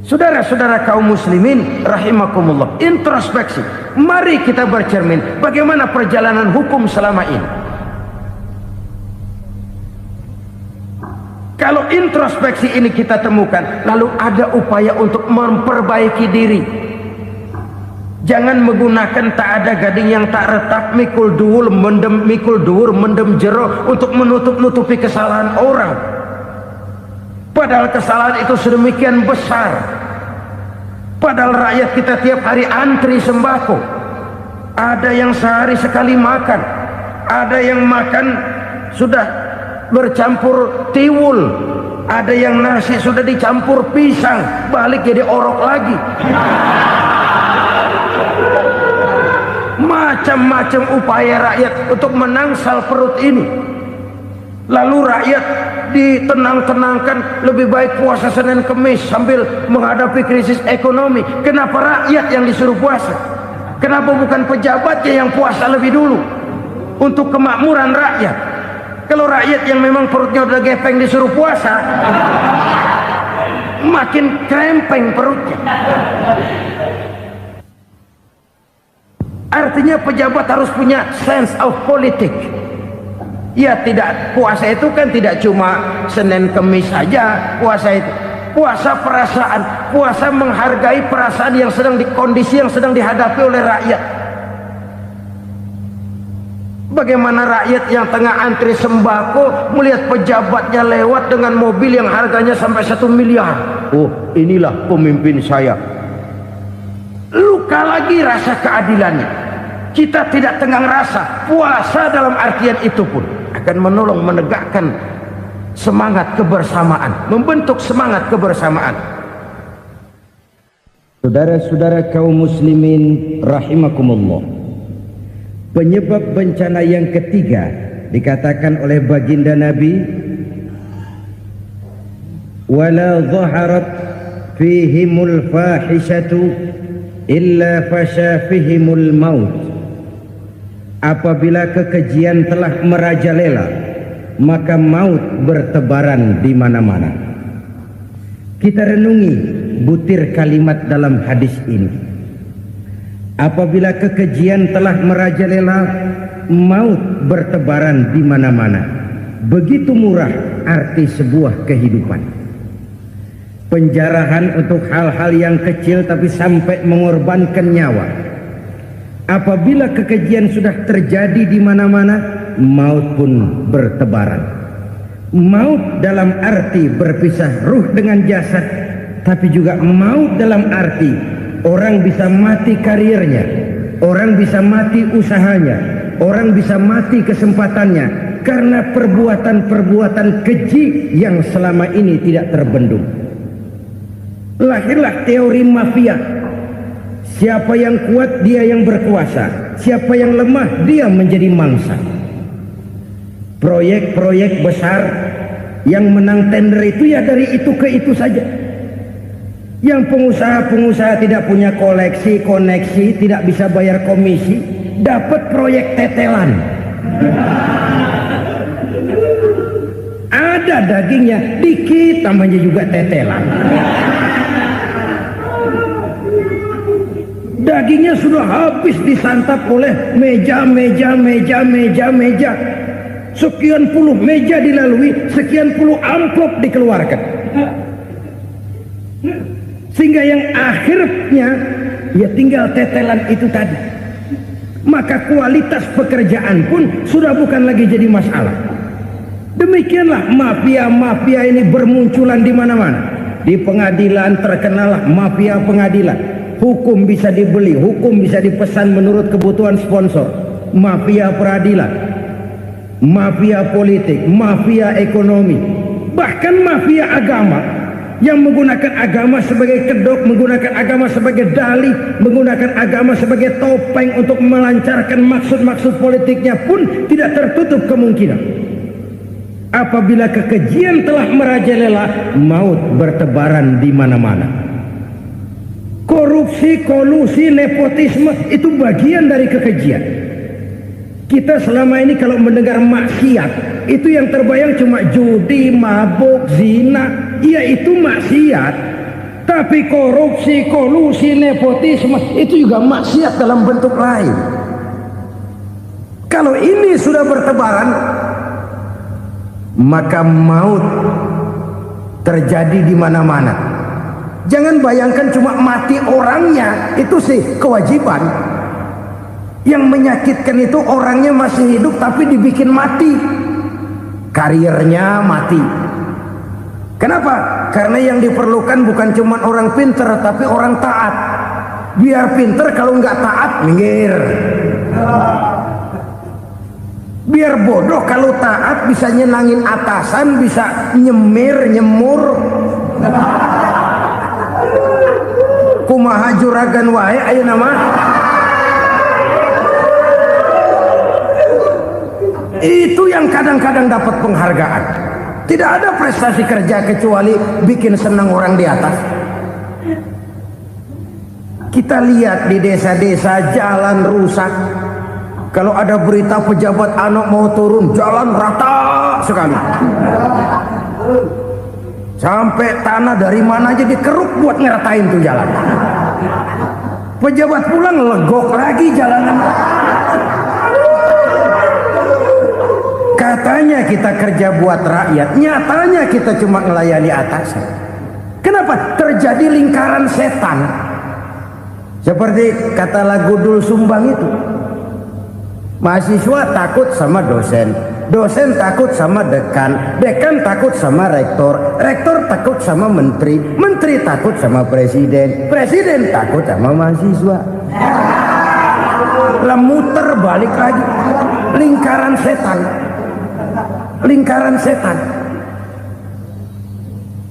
Saudara-saudara kaum muslimin rahimakumullah, introspeksi. Mari kita bercermin bagaimana perjalanan hukum selama ini. Kalau introspeksi ini kita temukan, lalu ada upaya untuk memperbaiki diri. Jangan menggunakan tak ada gading yang tak retak, mikul duwur mendem jero untuk menutup-nutupi kesalahan orang. Padahal kesalahan itu sedemikian besar. Padahal rakyat kita tiap hari antri sembako. Ada yang sehari sekali makan, ada yang makan sudah bercampur tiwul, ada yang nasi sudah dicampur pisang, balik jadi orok lagi. macam-macam upaya rakyat untuk menangsal perut ini. Lalu rakyat ditenang-tenangkan, lebih baik puasa Senin Kemis sambil menghadapi krisis ekonomi. Kenapa rakyat yang disuruh puasa? Kenapa bukan pejabatnya yang puasa lebih dulu untuk kemakmuran rakyat? Kalau rakyat yang memang perutnya udah gepeng disuruh puasa, makin krempeng perutnya. Artinya pejabat harus punya sense of politik. Ya, tidak, puasa itu kan tidak cuma Senin Kemis saja. Puasa itu puasa perasaan, puasa menghargai perasaan yang sedang kondisi yang sedang dihadapi oleh rakyat. Bagaimana rakyat yang tengah antri sembako melihat pejabatnya lewat dengan mobil yang harganya sampai 1 miliar. Oh, inilah pemimpin saya. Luka lagi rasa keadilannya. Kita tidak tenggang rasa. Puasa dalam artian itu pun akan menolong menegakkan semangat kebersamaan, membentuk semangat kebersamaan. Saudara-saudara kaum muslimin rahimakumullah, penyebab bencana yang ketiga dikatakan oleh baginda Nabi, wala dhaharat fihimul fahishatu illa fasha fihimul maut. Apabila kekejian telah merajalela, maka maut bertebaran di mana-mana. Kita renungi butir kalimat dalam hadis ini. Apabila kekejian telah merajalela, maut bertebaran di mana-mana. Begitu murah arti sebuah kehidupan. Penjarahan untuk hal-hal yang kecil tapi sampai mengorbankan nyawa. Apabila kekejian sudah terjadi di mana-mana, maut pun bertebaran. Maut dalam arti berpisah ruh dengan jasad, tapi juga maut dalam arti orang bisa mati karirnya, orang bisa mati usahanya, orang bisa mati kesempatannya karena perbuatan-perbuatan keji yang selama ini tidak terbendung. Lahirlah teori mafia. Siapa yang kuat dia yang berkuasa, siapa yang lemah dia menjadi mangsa. Proyek-proyek besar yang menang tender itu ya dari itu ke itu saja. Yang pengusaha-pengusaha tidak punya koleksi, koneksi, tidak bisa bayar komisi, dapat proyek tetelan. Ada dagingnya, dikit namanya juga tetelan. Dagingnya sudah habis disantap oleh meja. Sekian puluh meja dilalui, sekian puluh amplop dikeluarkan. Sehingga yang akhirnya ya tinggal tetelan itu tadi. Maka kualitas pekerjaan pun sudah bukan lagi jadi masalah. Demikianlah mafia-mafia ini bermunculan di mana-mana. Di pengadilan terkenallah mafia pengadilan. Hukum bisa dibeli, hukum bisa dipesan menurut kebutuhan sponsor. Mafia peradilan, mafia politik, mafia ekonomi, bahkan mafia agama yang menggunakan agama sebagai kedok, menggunakan agama sebagai dalih, menggunakan agama sebagai topeng untuk melancarkan maksud-maksud politiknya pun tidak tertutup kemungkinan. Apabila kekejian telah merajalela, maut bertebaran di mana-mana. Korupsi, kolusi, nepotisme itu bagian dari kekejian. Kita selama ini kalau mendengar maksiat, itu yang terbayang cuma judi, mabuk, zina. Iya, itu maksiat. Tapi korupsi, kolusi, nepotisme itu juga maksiat dalam bentuk lain. Kalau ini sudah bertebaran, maka maut terjadi di mana-mana. Jangan bayangkan cuma mati orangnya, itu sih kewajiban. Yang menyakitkan itu orangnya masih hidup tapi dibikin mati. Karirnya mati. Kenapa? Karena yang diperlukan bukan cuma orang pinter tapi orang taat. Biar pinter, kalau nggak taat minggir. Biar bodoh, kalau taat bisa nyenangin atasan, bisa nyemur. Kumaha juragan wae ayeuna mah. Itu yang kadang-kadang dapat penghargaan. Tidak ada prestasi kerja kecuali bikin senang orang di atas. Kita lihat di desa-desa jalan rusak. Kalau ada berita pejabat anak mau turun, jalan rata sekali. Sampai tanah dari mana aja dikeruk buat ngeratain tuh jalan. Pejabat pulang legok lagi jalanan. Katanya kita kerja buat rakyat, nyatanya kita cuma melayani atasan. Kenapa? Terjadi lingkaran setan. Seperti kata lagu Dul Sumbang itu. Mahasiswa takut sama dosen, dosen takut sama dekan, dekan takut sama rektor, rektor takut sama menteri, menteri takut sama presiden, presiden takut sama mahasiswa. Lah muter balik lagi. Lingkaran setan. Lingkaran setan.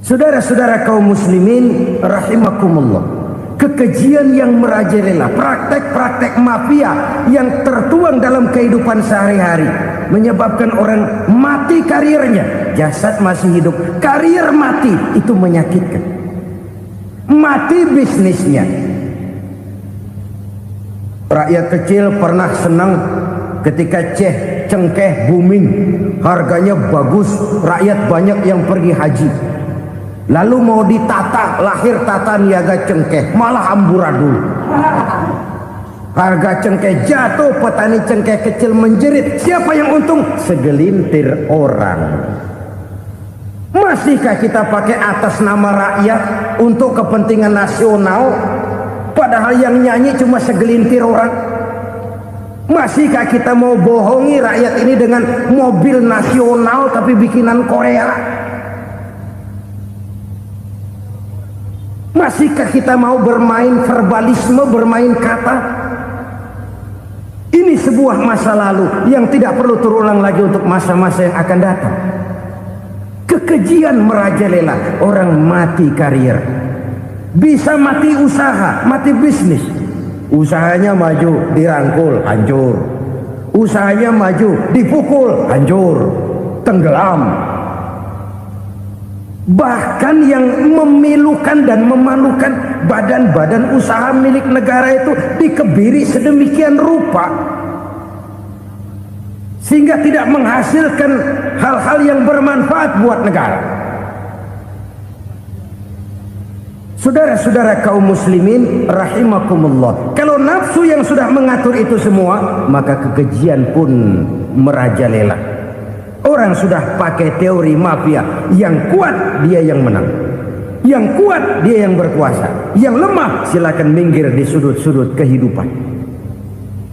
Saudara-saudara kaum muslimin rahimakumullah, kekejian yang merajalela, praktek-praktek mafia yang tertuang dalam kehidupan sehari-hari menyebabkan orang mati karirnya, jasad masih hidup, karir mati, itu menyakitkan. Mati bisnisnya. Rakyat kecil pernah senang ketika cengkeh booming, harganya bagus, rakyat banyak yang pergi haji. Lalu mau ditata, lahir tata niaga cengkeh, malah amburadul. Harga cengkeh jatuh, petani cengkeh kecil menjerit. Siapa yang untung? Segelintir orang. Masihkah kita pakai atas nama rakyat untuk kepentingan nasional, padahal yang nyanyi cuma segelintir orang? Masihkah kita mau bohongi rakyat ini dengan mobil nasional tapi bikinan Korea? Masihkah kita mau bermain verbalisme, bermain kata? Ini sebuah masa lalu yang tidak perlu terulang lagi untuk masa-masa yang akan datang. Kekejian merajalela, orang mati karir. Bisa mati usaha, mati bisnis. Usahanya maju, dirangkul, hancur. Usahanya maju, dipukul, hancur, tenggelam. Bahkan yang memilukan dan memalukan badan-badan usaha milik negara itu dikebiri sedemikian rupa sehingga tidak menghasilkan hal-hal yang bermanfaat buat negara. Saudara-saudara kaum muslimin rahimakumullah, kalau nafsu yang sudah mengatur itu semua, maka kekejian pun merajalela. Orang sudah pakai teori mafia, yang kuat dia yang menang, yang kuat dia yang berkuasa, yang lemah silakan minggir di sudut-sudut kehidupan.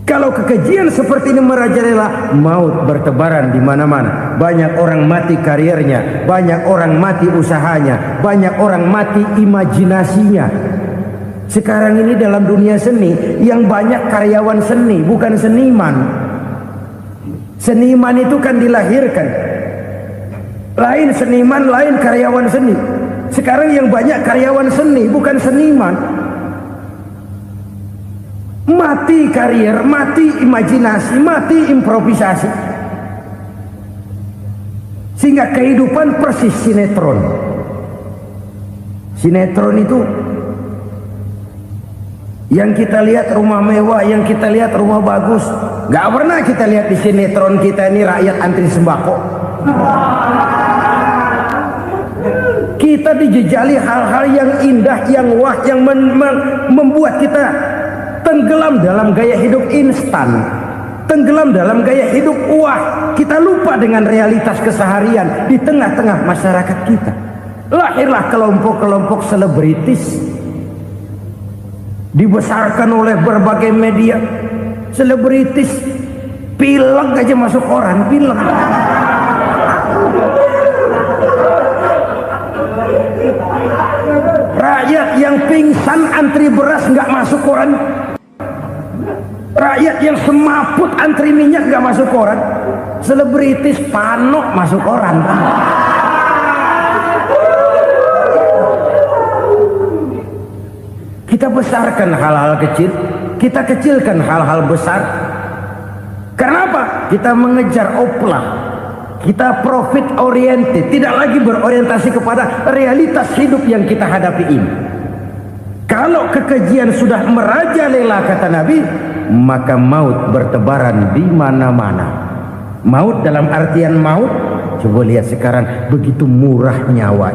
Kalau kekejian seperti ini merajalela, maut bertebaran di mana-mana. Banyak orang mati karirnya, banyak orang mati usahanya, banyak orang mati imajinasinya. Sekarang ini dalam dunia seni yang banyak karyawan seni, bukan seniman. Seniman itu kan dilahirkan, lain seniman, lain karyawan seni. Sekarang yang banyak karyawan seni, bukan seniman. Mati karir, mati imajinasi, mati improvisasi. Sehingga kehidupan persis sinetron. Sinetron itu yang kita lihat rumah mewah, yang kita lihat rumah bagus. Gak pernah kita lihat di sinetron kita ini rakyat antri sembako. Kita dijejali hal-hal yang indah, yang wah, yang membuat kita tenggelam dalam gaya hidup instan, tenggelam dalam gaya hidup wah. Kita lupa dengan realitas keseharian di tengah-tengah masyarakat kita. Lahirlah kelompok-kelompok selebritis, dibesarkan oleh berbagai media. Selebritis pilek aja masuk koran, pilek. Rakyat yang pingsan antri beras nggak masuk koran. Rakyat yang semaput antri minyak nggak masuk koran. Selebritis panok masuk koran. Kita besarkan hal-hal kecil, kita kecilkan hal-hal besar. Karena apa? kita mengejar oplah, kita profit oriented, tidak lagi berorientasi kepada realitas hidup yang kita hadapi ini. Kalau kekejian sudah merajalela, kata Nabi, maka maut bertebaran di mana-mana. Maut dalam artian maut, coba lihat sekarang begitu murah nyawa.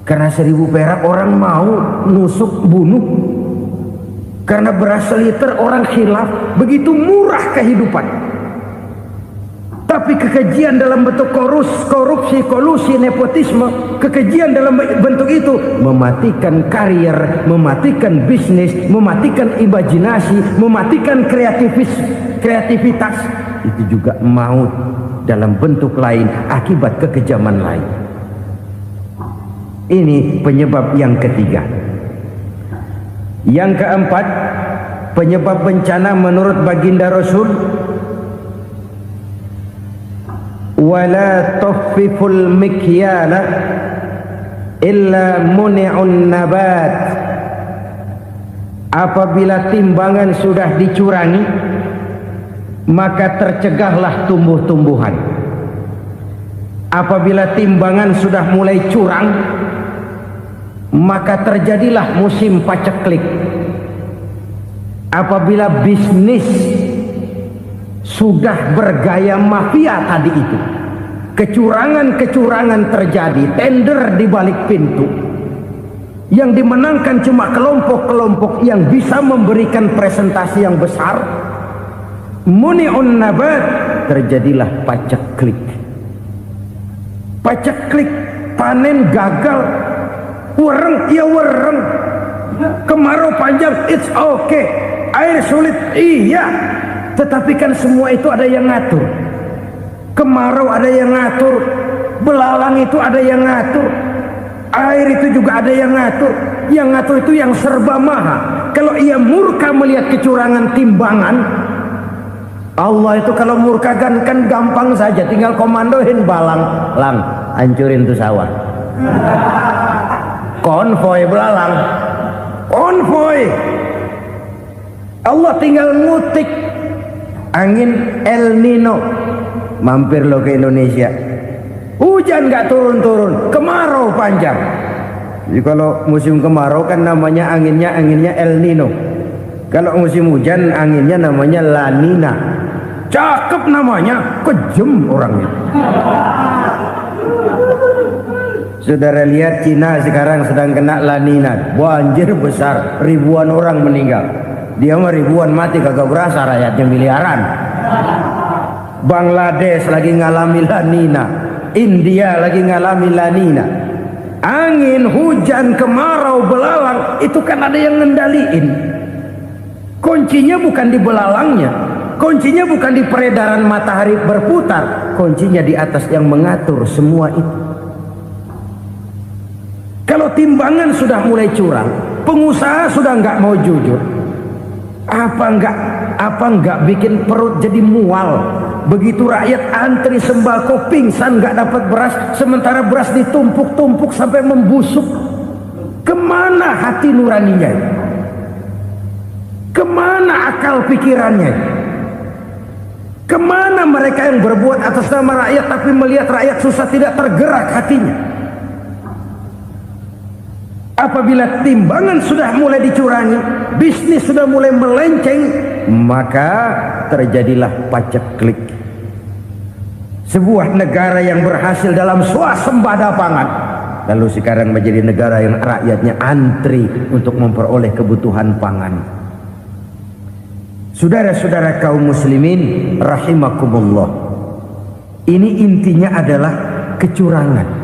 Karena 1000 perak orang mau nusuk bunuh. Karena beras seliter orang khilaf, begitu murah kehidupan. Tapi kekejian dalam bentuk korupsi, kolusi, nepotisme, kekejian dalam bentuk itu mematikan karier, mematikan bisnis, mematikan imajinasi, mematikan kreativitas. Itu juga maut dalam bentuk lain akibat kekejaman lain. Ini penyebab yang ketiga. Yang keempat, penyebab bencana menurut baginda Rasul, wala tuffiful mikyala illa muni'un nabat. Apabila timbangan sudah dicurangi, maka tercegahlah tumbuh-tumbuhan. Apabila timbangan sudah mulai curang, maka terjadilah musim paceklik. Apabila bisnis sudah bergaya mafia tadi itu, kecurangan-kecurangan terjadi, tender di balik pintu, yang dimenangkan cuma kelompok-kelompok yang bisa memberikan presentasi yang besar, muni'un nabat, terjadilah paceklik. Paceklik, panen gagal, wereng, ya wereng, kemarau panjang, it's okay, air sulit, iya, tetapi kan semua itu ada yang ngatur. Kemarau ada yang ngatur, belalang itu ada yang ngatur, air itu juga ada yang ngatur. Yang ngatur itu yang serba maha. Kalau ia murka melihat kecurangan timbangan, Allah itu kalau murka kan gampang saja, tinggal komandoin balang, lang, hancurin tuh sawah. Konvoy belalang, konvoy. Allah tinggal ngutik angin El Nino, mampir lo ke Indonesia, hujan nggak turun-turun, kemarau panjang. Jadi kalau musim kemarau kan namanya anginnya El Nino. Kalau musim hujan anginnya namanya La Nina. Cakep namanya, kejem orangnya. Saudara lihat Cina sekarang sedang kena La Nina, banjir besar, ribuan orang meninggal. Dia mah ribuan mati kagak berasa, rakyatnya miliaran. Bangladesh lagi ngalami La Nina, India lagi ngalami La Nina. Angin, hujan, kemarau, belalang, itu kan ada yang ngendaliin. Kuncinya bukan di belalangnya, kuncinya bukan di peredaran matahari berputar, kuncinya di atas yang mengatur semua itu. Kalau timbangan sudah mulai curang, pengusaha sudah nggak mau jujur, apa nggak bikin perut jadi mual. Begitu rakyat antri sembako pingsan nggak dapat beras, sementara beras ditumpuk-tumpuk sampai membusuk. Kemana hati nuraninya? Kemana akal pikirannya? Kemana mereka yang berbuat atas nama rakyat tapi melihat rakyat susah tidak tergerak hatinya? Apabila timbangan sudah mulai dicurangi, bisnis sudah mulai melenceng, maka terjadilah paceklik. Sebuah negara yang berhasil dalam swasembada pangan, lalu sekarang menjadi negara yang rakyatnya antri untuk memperoleh kebutuhan pangan. Saudara-saudara kaum muslimin rahimakumullah, ini intinya adalah kecurangan.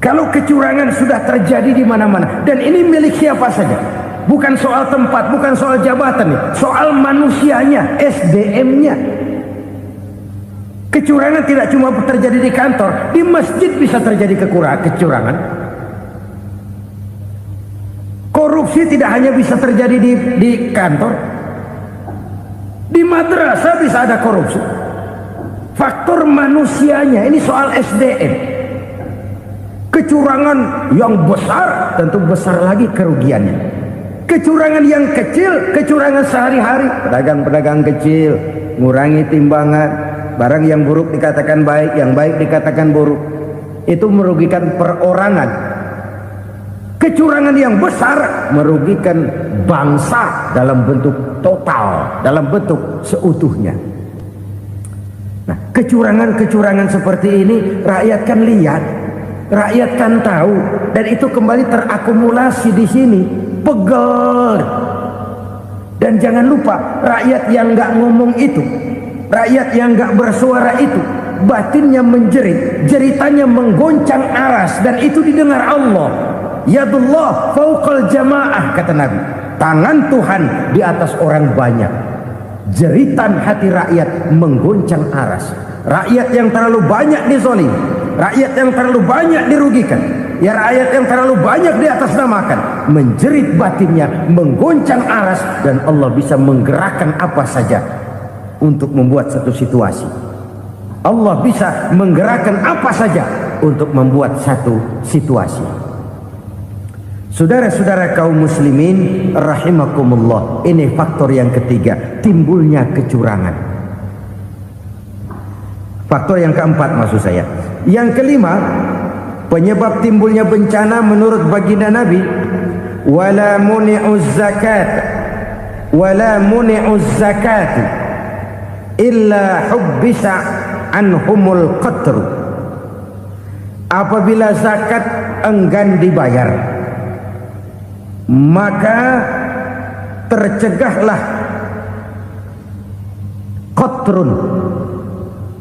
Kalau kecurangan sudah terjadi di mana-mana, dan ini milik siapa saja, bukan soal tempat, bukan soal jabatan, soal manusianya, SDM-nya. Kecurangan tidak cuma terjadi di kantor, di masjid bisa terjadi kecurangan. Korupsi tidak hanya bisa terjadi di kantor, di madrasah bisa ada korupsi. Faktor manusianya, ini soal SDM. Kecurangan yang besar, tentu besar lagi kerugiannya. Kecurangan yang kecil, kecurangan sehari-hari. Pedagang-pedagang kecil ngurangi timbangan, barang yang buruk dikatakan baik, yang baik dikatakan buruk. Itu merugikan perorangan. Kecurangan yang besar merugikan bangsa dalam bentuk total, dalam bentuk seutuhnya. Nah, kecurangan-kecurangan seperti ini rakyat kan lihat, rakyat kan tahu, dan itu kembali terakumulasi di sini, pegel. Dan jangan lupa, rakyat yang nggak ngomong itu, rakyat yang nggak bersuara itu, batinnya menjerit, jeritannya menggoncang aras, dan itu didengar Allah. Yadullah fauqal jamaah, kata Nabi. Tangan Tuhan di atas orang banyak. Jeritan hati rakyat menggoncang aras. Rakyat yang terlalu banyak dizolim, rakyat yang terlalu banyak dirugikan, ya rakyat yang terlalu banyak di atas namakan, menjerit batinnya, menggoncang aras, dan Allah bisa menggerakkan apa saja untuk membuat satu situasi. Allah bisa menggerakkan apa saja untuk membuat satu situasi. Saudara-saudara kaum muslimin rahimakumullah, ini faktor yang ketiga, timbulnya kecurangan. Faktor yang keempat maksud saya. Yang kelima, penyebab timbulnya bencana menurut baginda Nabi, wala muni'uz zakat wala muni'uz zakat illa hubbisa anhumul qatr. Apabila zakat enggan dibayar, maka tercegahlah qatrun.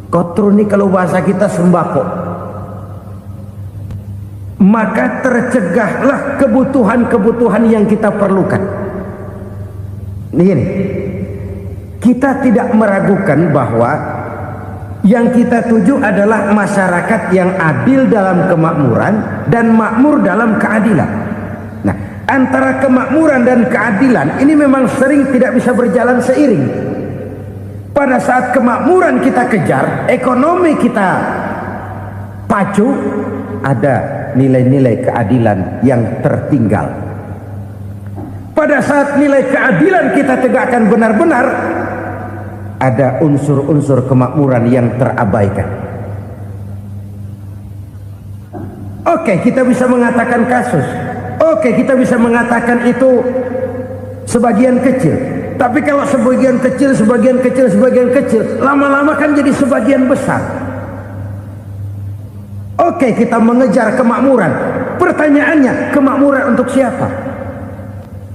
Qatrun ini kalau bahasa kita sembako. Maka tercegahlah kebutuhan-kebutuhan yang kita perlukan. Ini, kita tidak meragukan bahwa yang kita tuju adalah masyarakat yang adil dalam kemakmuran dan makmur dalam keadilan. Nah, antara kemakmuran dan keadilan ini memang sering tidak bisa berjalan seiring. Pada saat kemakmuran kita kejar, ekonomi kita pacu, ada nilai-nilai keadilan yang tertinggal. Pada saat nilai keadilan kita tegakkan benar-benar, ada unsur-unsur kemakmuran yang terabaikan. Oke, kita bisa mengatakan kasus. Oke, kita bisa mengatakan itu sebagian kecil. Tapi kalau sebagian kecil, lama-lama kan jadi sebagian besar. Oke, kita mengejar kemakmuran. Pertanyaannya, kemakmuran untuk siapa?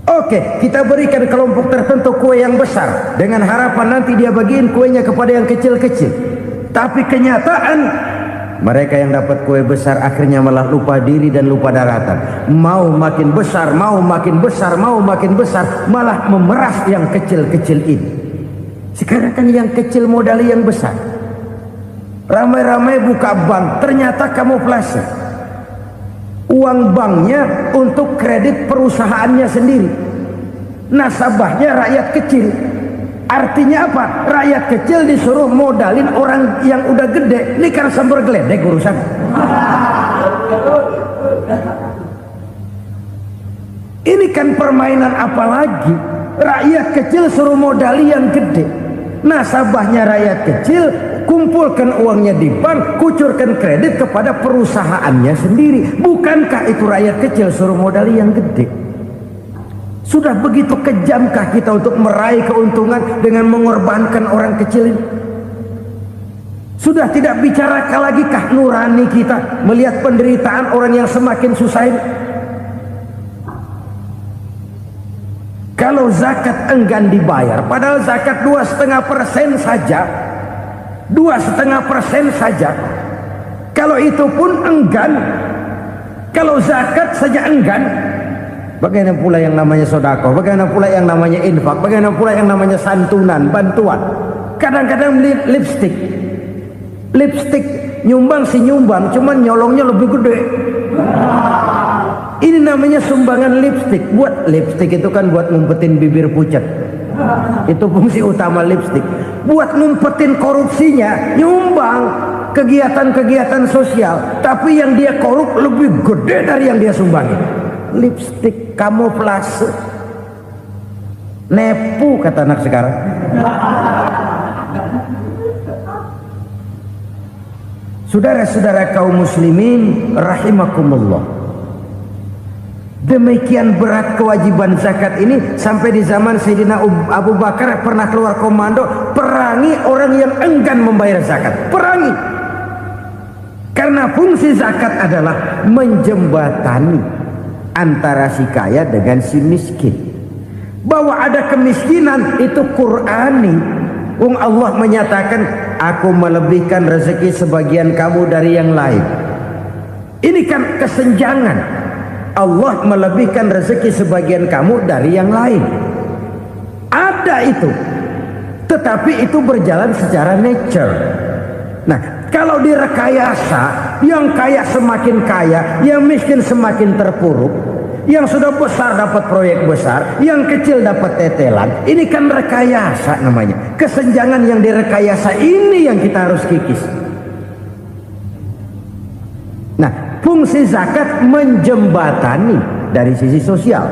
Oke, kita berikan kelompok tertentu kue yang besar dengan harapan nanti dia bagiin kuenya kepada yang kecil-kecil. Tapi kenyataan, mereka yang dapat kue besar akhirnya malah lupa diri dan lupa daratan. Mau makin besar, mau makin besar, mau makin besar, malah memeras yang kecil-kecil ini. Sekarang kan yang kecil modali yang besar. Ramai-ramai buka bank, ternyata kamuflase. Uang banknya untuk kredit perusahaannya sendiri. Nasabahnya rakyat kecil. Artinya apa? Rakyat kecil disuruh modalin orang yang udah gede. Ini kan sumber geledek urusan. Ini kan permainan apa lagi? Rakyat kecil suruh modali yang gede. Nasabahnya rakyat kecil, kumpulkan uangnya di bank, kucurkan kredit kepada perusahaannya sendiri. Bukankah itu rakyat kecil suruh modali yang gede? Sudah begitu kejamkah kita untuk meraih keuntungan dengan mengorbankan orang kecil ini? Sudah tidak bicara lagi kah nurani kita melihat penderitaan orang yang semakin susah ini? Kalau zakat enggan dibayar, padahal zakat 2,5% saja, 2,5% saja. Kalau itu pun enggan, kalau zakat saja enggan, bagaimana pula yang namanya sodako, bagaimana pula yang namanya infak, bagaimana pula yang namanya santunan, bantuan. Kadang-kadang lipstick nyumbang si nyumbang, cuman nyolongnya lebih gede. Ini namanya sumbangan lipstick. Buat lipstick itu kan buat ngumpetin bibir pucat. Itu fungsi utama lipstick. Buat ngumpetin korupsinya, nyumbang kegiatan-kegiatan sosial, tapi yang dia korup lebih gede dari yang dia sumbangin. Lipstick kamuflase. Nepu kata anak sekarang. Saudara-saudara kaum muslimin rahimakumullah, demikian berat kewajiban zakat ini sampai di zaman Sayyidina Abu Bakar pernah keluar komando perangi orang yang enggan membayar zakat. Perangi, karena fungsi zakat adalah menjembatani antara si kaya dengan si miskin. Bahwa ada kemiskinan itu Qur'ani. Allah menyatakan, aku melebihkan rezeki sebagian kamu dari yang lain. Ini kan kesenjangan. Allah melebihkan rezeki sebagian kamu dari yang lain. Ada itu. Tetapi itu berjalan secara nature. Nah, kalau direkayasa, yang kaya semakin kaya, yang miskin semakin terpuruk, yang sudah besar dapat proyek besar, yang kecil dapat tetelan. Ini kan rekayasa namanya. Kesenjangan yang direkayasa ini yang kita harus kikis. Nah, fungsi zakat menjembatani dari sisi sosial.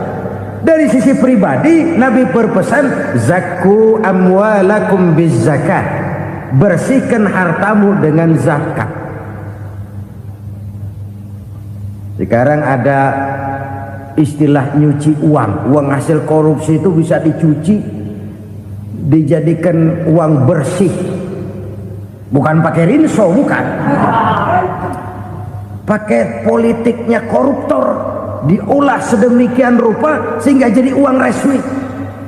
Dari sisi pribadi, Nabi berpesan, zakku amwalakum biz zakat. Bersihkan hartamu dengan zakat. Sekarang ada istilah nyuci uang. Uang hasil korupsi itu bisa dicuci, dijadikan uang bersih. Bukan pakai rinso, bukan. Pakai politiknya koruptor, diolah sedemikian rupa sehingga jadi uang resmi.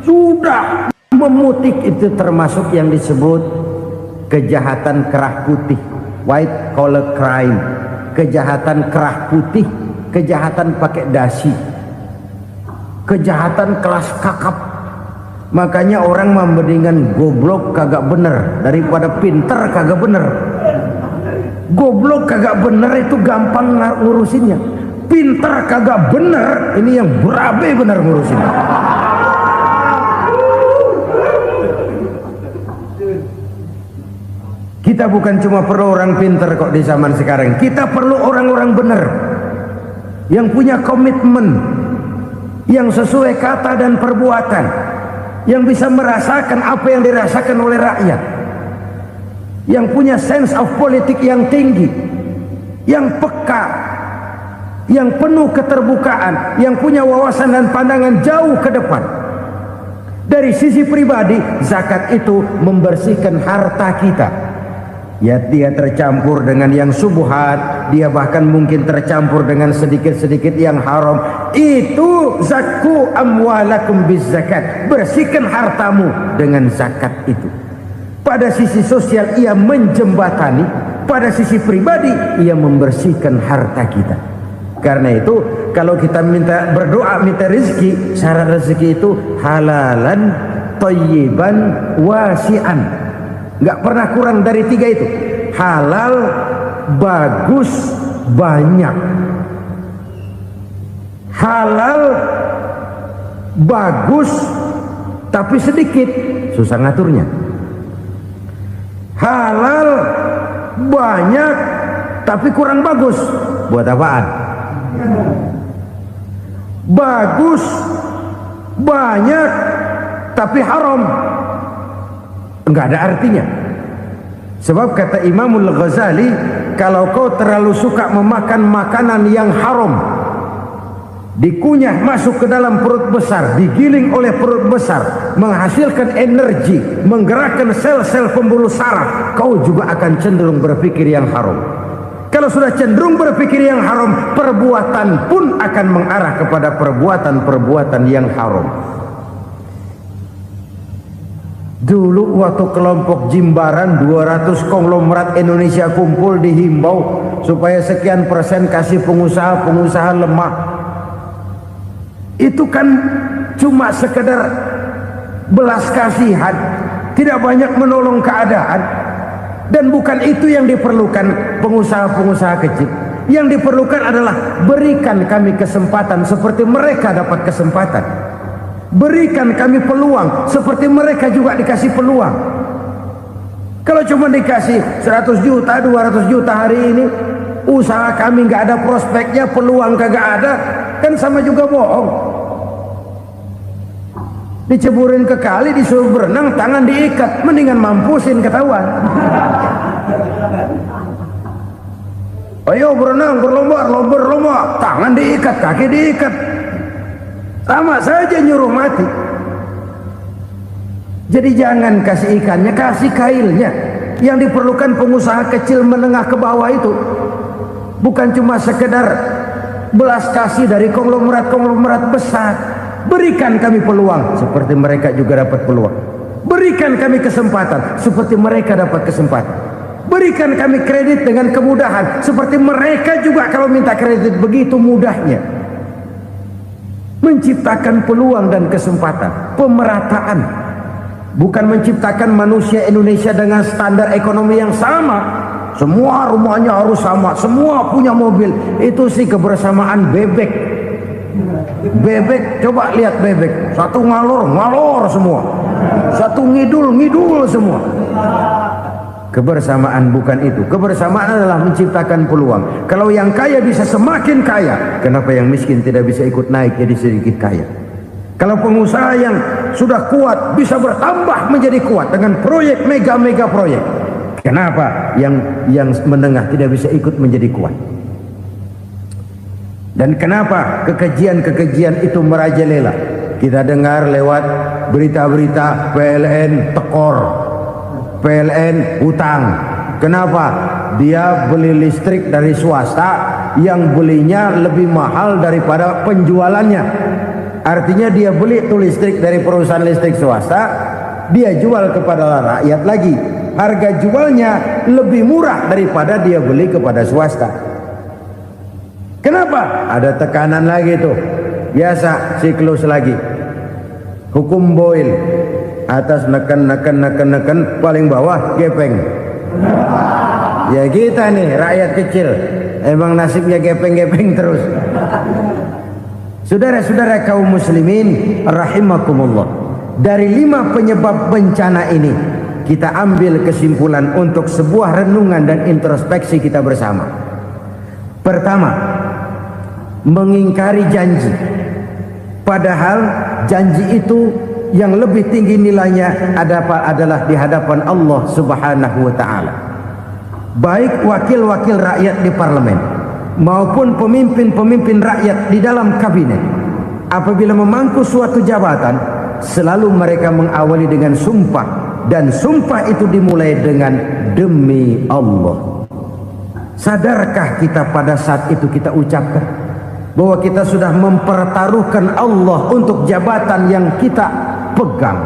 Sudah memutik, itu termasuk yang disebut kejahatan kerah putih, white collar crime. Kejahatan kerah putih, kejahatan pakai dasi, kejahatan kelas kakap. Makanya orang mendingan goblok kagak bener daripada pinter kagak bener. Goblok kagak bener itu gampang ngurusinnya. Pinter kagak bener, ini yang berabe bener ngurusinnya. Kita bukan cuma perlu orang pinter kok di zaman sekarang. Kita perlu orang-orang bener yang punya komitmen, yang sesuai kata dan perbuatan, yang bisa merasakan apa yang dirasakan oleh rakyat, yang punya sense of politik yang tinggi, yang peka, yang penuh keterbukaan, yang punya wawasan dan pandangan jauh ke depan. Dari sisi pribadi, zakat itu membersihkan harta kita. Ya, dia tercampur dengan yang subuhat, dia bahkan mungkin tercampur dengan sedikit-sedikit yang haram. Itu zakku amwalakum biz zakat. Bersihkan hartamu dengan zakat itu. Pada sisi sosial ia menjembatani, pada sisi pribadi ia membersihkan harta kita. Karena itu kalau kita minta berdoa minta rezeki, syarat rezeki itu halalan thayyiban wasi'an. Nggak pernah kurang dari 3 itu. Halal, bagus, banyak. Halal, bagus, tapi sedikit, susah ngaturnya. Halal, banyak, tapi kurang bagus, buat apaan? Bagus, banyak, tapi haram, enggak ada artinya. Sebab kata Imamul Ghazali, kalau kau terlalu suka memakan makanan yang haram, dikunyah masuk ke dalam perut besar, digiling oleh perut besar, menghasilkan energi, menggerakkan sel-sel pembuluh saraf, kau juga akan cenderung berpikir yang haram. Kalau sudah cenderung berpikir yang haram, perbuatan pun akan mengarah kepada perbuatan-perbuatan yang haram. Dulu waktu kelompok Jimbaran 200 konglomerat Indonesia kumpul, dihimbau supaya sekian persen kasih pengusaha-pengusaha lemah. Itu kan cuma sekedar belas kasihan, tidak banyak menolong keadaan. Dan bukan itu yang diperlukan pengusaha-pengusaha kecil. Yang diperlukan adalah berikan kami kesempatan seperti mereka dapat kesempatan. Berikan kami peluang seperti mereka juga dikasih peluang. Kalau cuma dikasih 100 juta, 200 juta hari ini, usaha kami nggak ada prospeknya, peluang kagak ada, kan sama juga bohong. Diceburin ke kali, disuruh berenang, tangan diikat, mendingan mampusin ketahuan. Ayo berenang, berlomba, tangan diikat, kaki diikat, sama saja nyuruh mati. Jadi jangan kasih ikannya, kasih kailnya. Yang diperlukan pengusaha kecil menengah ke bawah itu bukan cuma sekedar belas kasih dari konglomerat besar. Berikan kami peluang seperti mereka juga dapat peluang. Berikan kami kesempatan seperti mereka dapat kesempatan. Berikan kami kredit dengan kemudahan seperti mereka juga kalau minta kredit begitu mudahnya. Menciptakan peluang dan kesempatan, pemerataan. Bukan menciptakan manusia Indonesia dengan standar ekonomi yang sama. Semua rumahnya harus sama, semua punya mobil. Itu sih kebersamaan bebek. Bebek, coba lihat bebek. Satu ngalor semua. Satu ngidul semua. Kebersamaan bukan itu. Kebersamaan adalah menciptakan peluang. Kalau yang kaya bisa semakin kaya, kenapa yang miskin tidak bisa ikut naik jadi sedikit kaya? Kalau pengusaha yang sudah kuat bisa bertambah menjadi kuat dengan proyek mega proyek, kenapa yang menengah tidak bisa ikut menjadi kuat? Dan kenapa kekejian itu merajalela? Kita dengar lewat berita-berita PLN tekor, PLN hutang. Kenapa? Dia beli listrik dari swasta yang belinya lebih mahal daripada penjualannya. Artinya dia beli itu listrik dari perusahaan listrik swasta, dia jual kepada rakyat lagi. Harga jualnya lebih murah daripada dia beli kepada swasta. Kenapa? Ada tekanan lagi tuh. Biasa siklus lagi. Hukum Boyle. Atas neken, paling bawah gepeng. Ya kita nih rakyat kecil, emang nasibnya gepeng terus. Saudara-saudara kaum muslimin rahimakumullah, dari 5 penyebab bencana ini kita ambil kesimpulan untuk sebuah renungan dan introspeksi kita bersama. Pertama, mengingkari janji, padahal janji itu yang lebih tinggi nilainya adalah di hadapan Allah Subhanahu wa ta'ala. Baik wakil-wakil rakyat di parlemen maupun pemimpin-pemimpin rakyat di dalam kabinet, apabila memangku suatu jabatan, selalu mereka mengawali dengan sumpah, dan sumpah itu dimulai dengan demi Allah. Sadarkah kita pada saat itu kita ucapkan bahwa kita sudah mempertaruhkan Allah untuk jabatan yang kita pegang?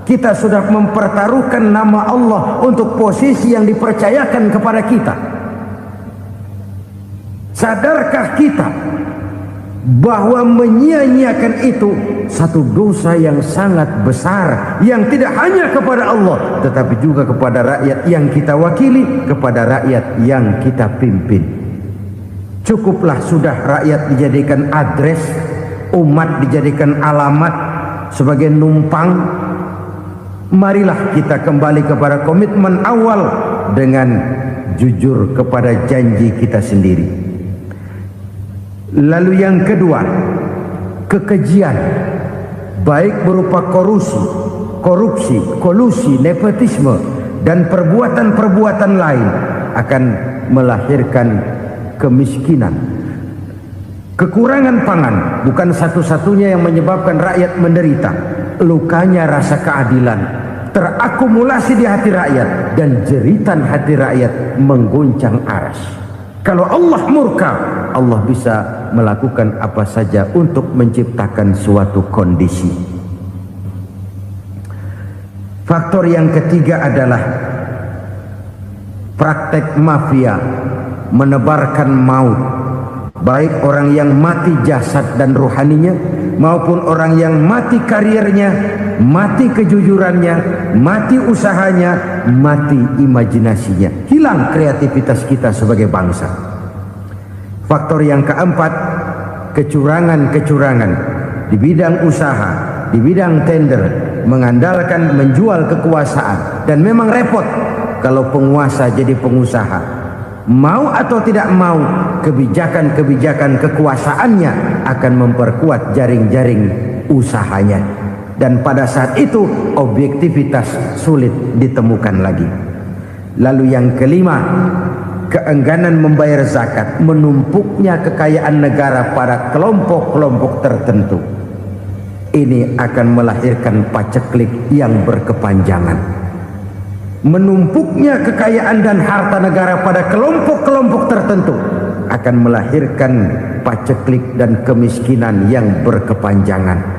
Kita sudah mempertaruhkan nama Allah untuk posisi yang dipercayakan kepada kita. Sadarkah kita bahwa menyia-nyiakan itu satu dosa yang sangat besar, yang tidak hanya kepada Allah tetapi juga kepada rakyat yang kita wakili, kepada rakyat yang kita pimpin. Cukuplah sudah rakyat dijadikan adres, umat dijadikan alamat sebagai numpang. Marilah kita kembali kepada komitmen awal dengan jujur kepada janji kita sendiri. Lalu yang kedua, kekejian, baik berupa korupsi, kolusi, nepotisme, dan perbuatan-perbuatan lain akan melahirkan kemiskinan. Kekurangan pangan bukan satu-satunya yang menyebabkan rakyat menderita. Lukanya rasa keadilan terakumulasi di hati rakyat, dan jeritan hati rakyat mengguncang aras. Kalau Allah murka, Allah bisa melakukan apa saja untuk menciptakan suatu kondisi. Faktor yang ketiga adalah praktek mafia menebarkan maut, baik orang yang mati jasad dan rohaninya maupun orang yang mati karirnya, mati kejujurannya, mati usahanya, mati imajinasinya. Hilang kreativitas kita sebagai bangsa. Faktor yang keempat, kecurangan-kecurangan di bidang usaha, di bidang tender, mengandalkan menjual kekuasaan. Dan memang repot kalau penguasa jadi pengusaha. Mau atau tidak mau, kebijakan-kebijakan kekuasaannya akan memperkuat jaring-jaring usahanya. dan pada saat itu objektivitas sulit ditemukan lagi. Lalu yang kelima, keengganan membayar zakat, menumpuknya kekayaan negara pada kelompok-kelompok tertentu. Ini akan melahirkan paceklik yang berkepanjangan. Menumpuknya kekayaan dan harta negara pada kelompok-kelompok tertentu akan melahirkan paceklik dan kemiskinan yang berkepanjangan.